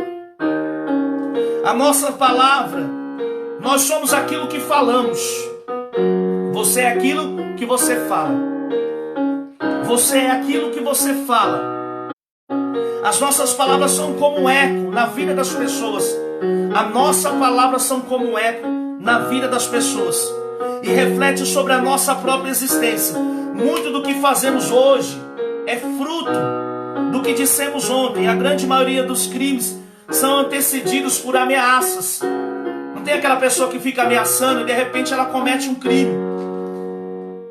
A nossa palavra, nós somos aquilo que falamos. Você é aquilo que você fala. Você é aquilo que você fala. As nossas palavras são como um eco na vida das pessoas. A nossa palavra são como um eco na vida das pessoas. E reflete sobre a nossa própria existência. Muito do que fazemos hoje é fruto do que dissemos ontem. A grande maioria dos crimes são antecedidos por ameaças. Não tem aquela pessoa que fica ameaçando e de repente ela comete um crime.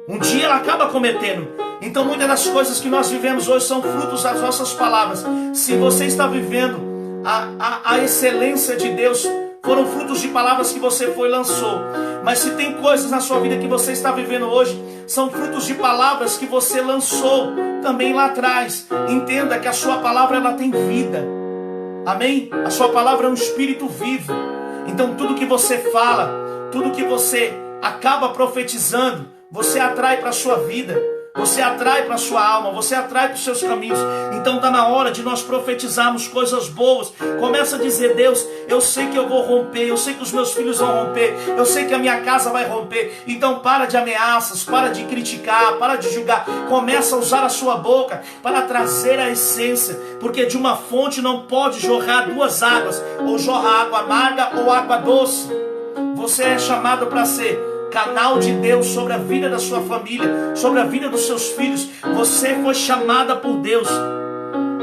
Um dia ela acaba cometendo. Então muitas das coisas que nós vivemos hoje são frutos das nossas palavras. Se você está vivendo a excelência de Deus, foram frutos de palavras que você foi e lançou. Mas se tem coisas na sua vida que você está vivendo hoje, são frutos de palavras que você lançou também lá atrás. Entenda que a sua palavra, ela tem vida. Amém? A sua palavra é um espírito vivo. Então tudo que você fala, tudo que você acaba profetizando, você atrai para a sua vida. Você atrai para a sua alma, você atrai para os seus caminhos. Então está na hora de nós profetizarmos coisas boas. Começa a dizer: Deus, eu sei que eu vou romper, eu sei que os meus filhos vão romper, eu sei que a minha casa vai romper. Então para de ameaças, para de criticar, para de julgar. Começa a usar a sua boca para trazer a essência, porque de uma fonte não pode jorrar duas águas, ou jorra água amarga ou água doce. Você é chamado para ser canal de Deus sobre a vida da sua família, sobre a vida dos seus filhos. Você foi chamada por Deus.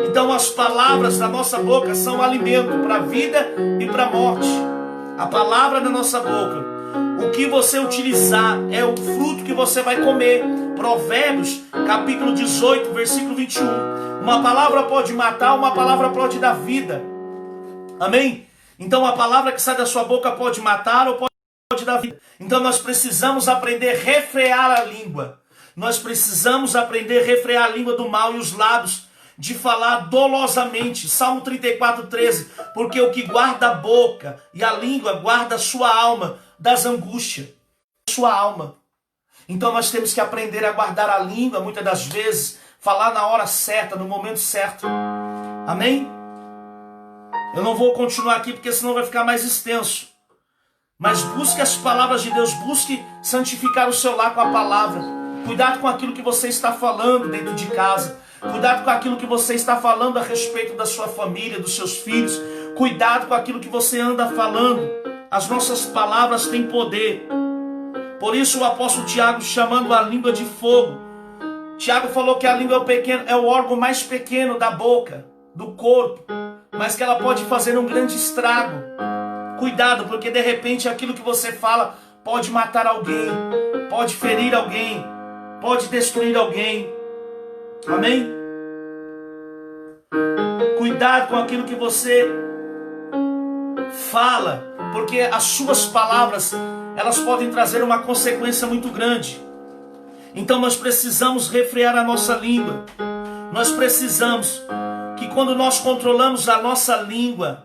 Então as palavras da nossa boca são alimento para a vida e para a morte. A palavra da nossa boca, o que você utilizar é o fruto que você vai comer. Provérbios capítulo 18, versículo 21. Uma palavra pode matar, uma palavra pode dar vida. Amém? Então a palavra que sai da sua boca pode matar ou pode da vida. Então nós precisamos aprender a refrear a língua. Nós precisamos aprender a refrear a língua do mal e os lábios de falar dolosamente. Salmo 34, 13. Porque o que guarda a boca e a língua guarda a sua alma das angústias. Sua alma. Então nós temos que aprender a guardar a língua, muitas das vezes, falar na hora certa, no momento certo. Amém? Eu não vou continuar aqui porque senão vai ficar mais extenso. Mas busque as palavras de Deus, busque santificar o seu lar com a palavra. Cuidado com aquilo que você está falando dentro de casa. Cuidado com aquilo que você está falando a respeito da sua família, dos seus filhos. Cuidado com aquilo que você anda falando. As nossas palavras têm poder. Por isso o apóstolo Tiago, chamando a língua de fogo. Tiago falou que a língua é o órgão mais pequeno da boca, do corpo, mas que ela pode fazer um grande estrago. Cuidado, porque de repente aquilo que você fala pode matar alguém, pode ferir alguém, pode destruir alguém. Amém? Cuidado com aquilo que você fala, porque as suas palavras, elas podem trazer uma consequência muito grande. Então nós precisamos refrear a nossa língua. Nós precisamos que quando nós controlamos a nossa língua,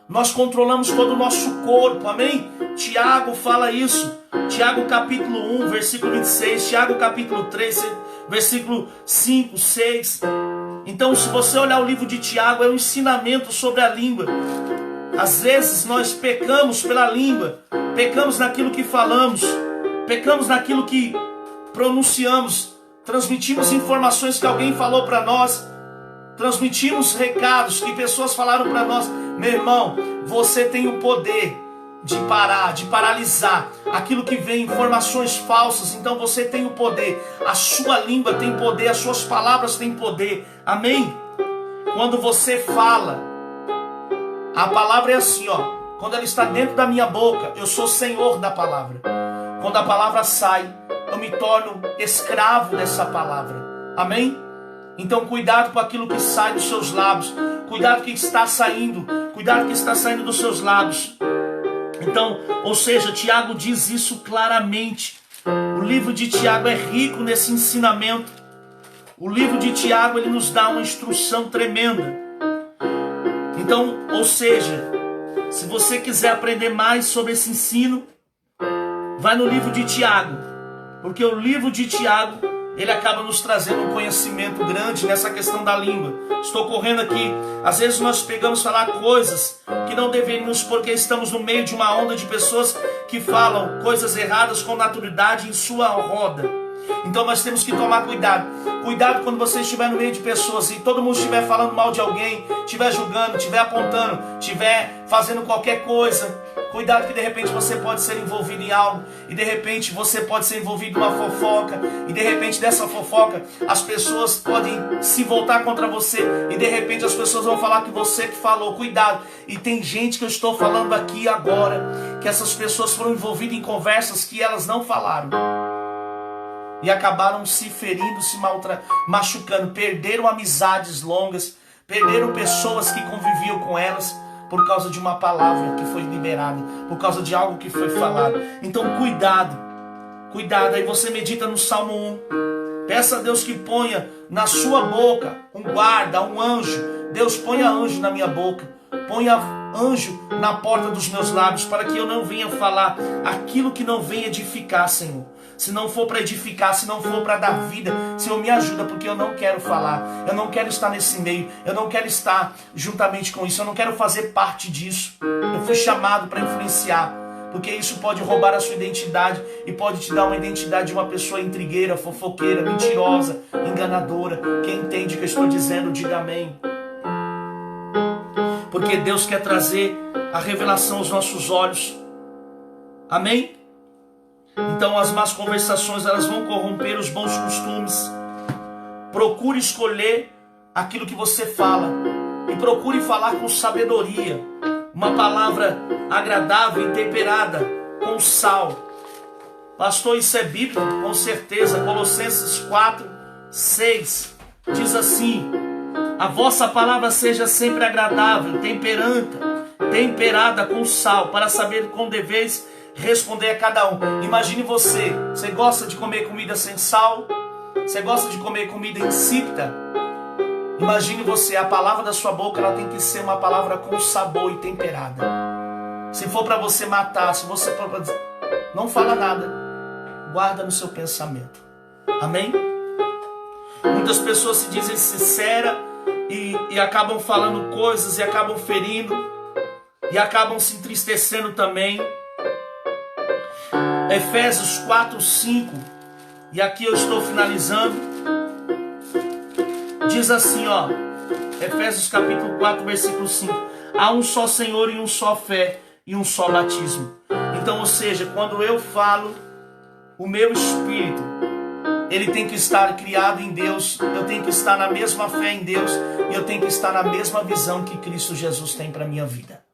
nós controlamos todo o nosso corpo, amém? Tiago fala isso. Tiago capítulo 1, versículo 26. Tiago capítulo 3, versículo 5, 6. Então, se você olhar o livro de Tiago, é um ensinamento sobre a língua. Às vezes nós pecamos pela língua. Pecamos naquilo que falamos. Pecamos naquilo que pronunciamos. Transmitimos informações que alguém falou para nós. Transmitimos recados que pessoas falaram para nós. Meu irmão, você tem o poder de parar, de paralisar aquilo que vem, informações falsas. Então você tem o poder. A sua língua tem poder, as suas palavras têm poder. Amém? Quando você fala, a palavra é assim, ó. Quando ela está dentro da minha boca, eu sou senhor da palavra. Quando a palavra sai, eu me torno escravo dessa palavra. Amém? Então cuidado com aquilo que sai dos seus lábios. Cuidado com o que está saindo. Cuidado com o que está saindo dos seus lábios. Então, ou seja, Tiago diz isso claramente. O livro de Tiago é rico nesse ensinamento. O livro de Tiago, ele nos dá uma instrução tremenda. Então, ou seja, se você quiser aprender mais sobre esse ensino, vai no livro de Tiago, porque o livro de Tiago, ele acaba nos trazendo um conhecimento grande nessa questão da língua. Estou correndo aqui, às vezes nós pegamos falar coisas que não deveríamos, porque estamos no meio de uma onda de pessoas que falam coisas erradas com naturalidade em sua roda. Então nós temos que tomar cuidado. Cuidado quando você estiver no meio de pessoas e todo mundo estiver falando mal de alguém, estiver julgando, estiver apontando, estiver fazendo qualquer coisa. Cuidado que de repente você pode ser envolvido em algo, e de repente você pode ser envolvido em uma fofoca, e de repente dessa fofoca as pessoas podem se voltar contra você, e de repente as pessoas vão falar que você que falou. Cuidado. E tem gente que eu estou falando aqui agora, que essas pessoas foram envolvidas em conversas que elas não falaram. E acabaram se ferindo, se machucando, perderam amizades longas, perderam pessoas que conviviam com elas por causa de uma palavra que foi liberada, por causa de algo que foi falado. Então cuidado, cuidado. Aí você medita no Salmo 1, peça a Deus que ponha na sua boca um guarda, um anjo. Deus, ponha anjo na minha boca, ponha anjo na porta dos meus lábios, para que eu não venha falar aquilo que não venha edificar, Senhor. Se não for para edificar, se não for para dar vida, Senhor, me ajuda, porque eu não quero falar, eu não quero estar nesse meio, eu não quero estar juntamente com isso, eu não quero fazer parte disso. Eu fui chamado para influenciar, porque isso pode roubar a sua identidade e pode te dar uma identidade de uma pessoa intrigueira, fofoqueira, mentirosa, enganadora. Quem entende o que eu estou dizendo, diga amém. Porque Deus quer trazer a revelação aos nossos olhos. Amém? Então as más conversações, elas vão corromper os bons costumes. Procure escolher aquilo que você fala e procure falar com sabedoria, uma palavra agradável e temperada com sal. Pastor, isso é bíblico? Com certeza. Colossenses 4:6 diz assim: a vossa palavra seja sempre agradável, temperada com sal, para saber como deveis responder a cada um. Imagine você gosta de comer comida sem sal? Você gosta de comer comida insípida? Imagine você, a palavra da sua boca, ela tem que ser uma palavra com sabor e temperada. Se for para você matar, se você for para dizer, não fala nada, guarda no seu pensamento. Amém? Muitas pessoas se dizem sinceras e acabam falando coisas e acabam ferindo e acabam se entristecendo também. Efésios 4:5, e aqui eu estou finalizando, diz assim, ó, Efésios capítulo 4, versículo 5: há um só Senhor e um só fé e um só batismo. Então, ou seja, quando eu falo, o meu espírito, ele tem que estar criado em Deus, eu tenho que estar na mesma fé em Deus, e eu tenho que estar na mesma visão que Cristo Jesus tem para a minha vida.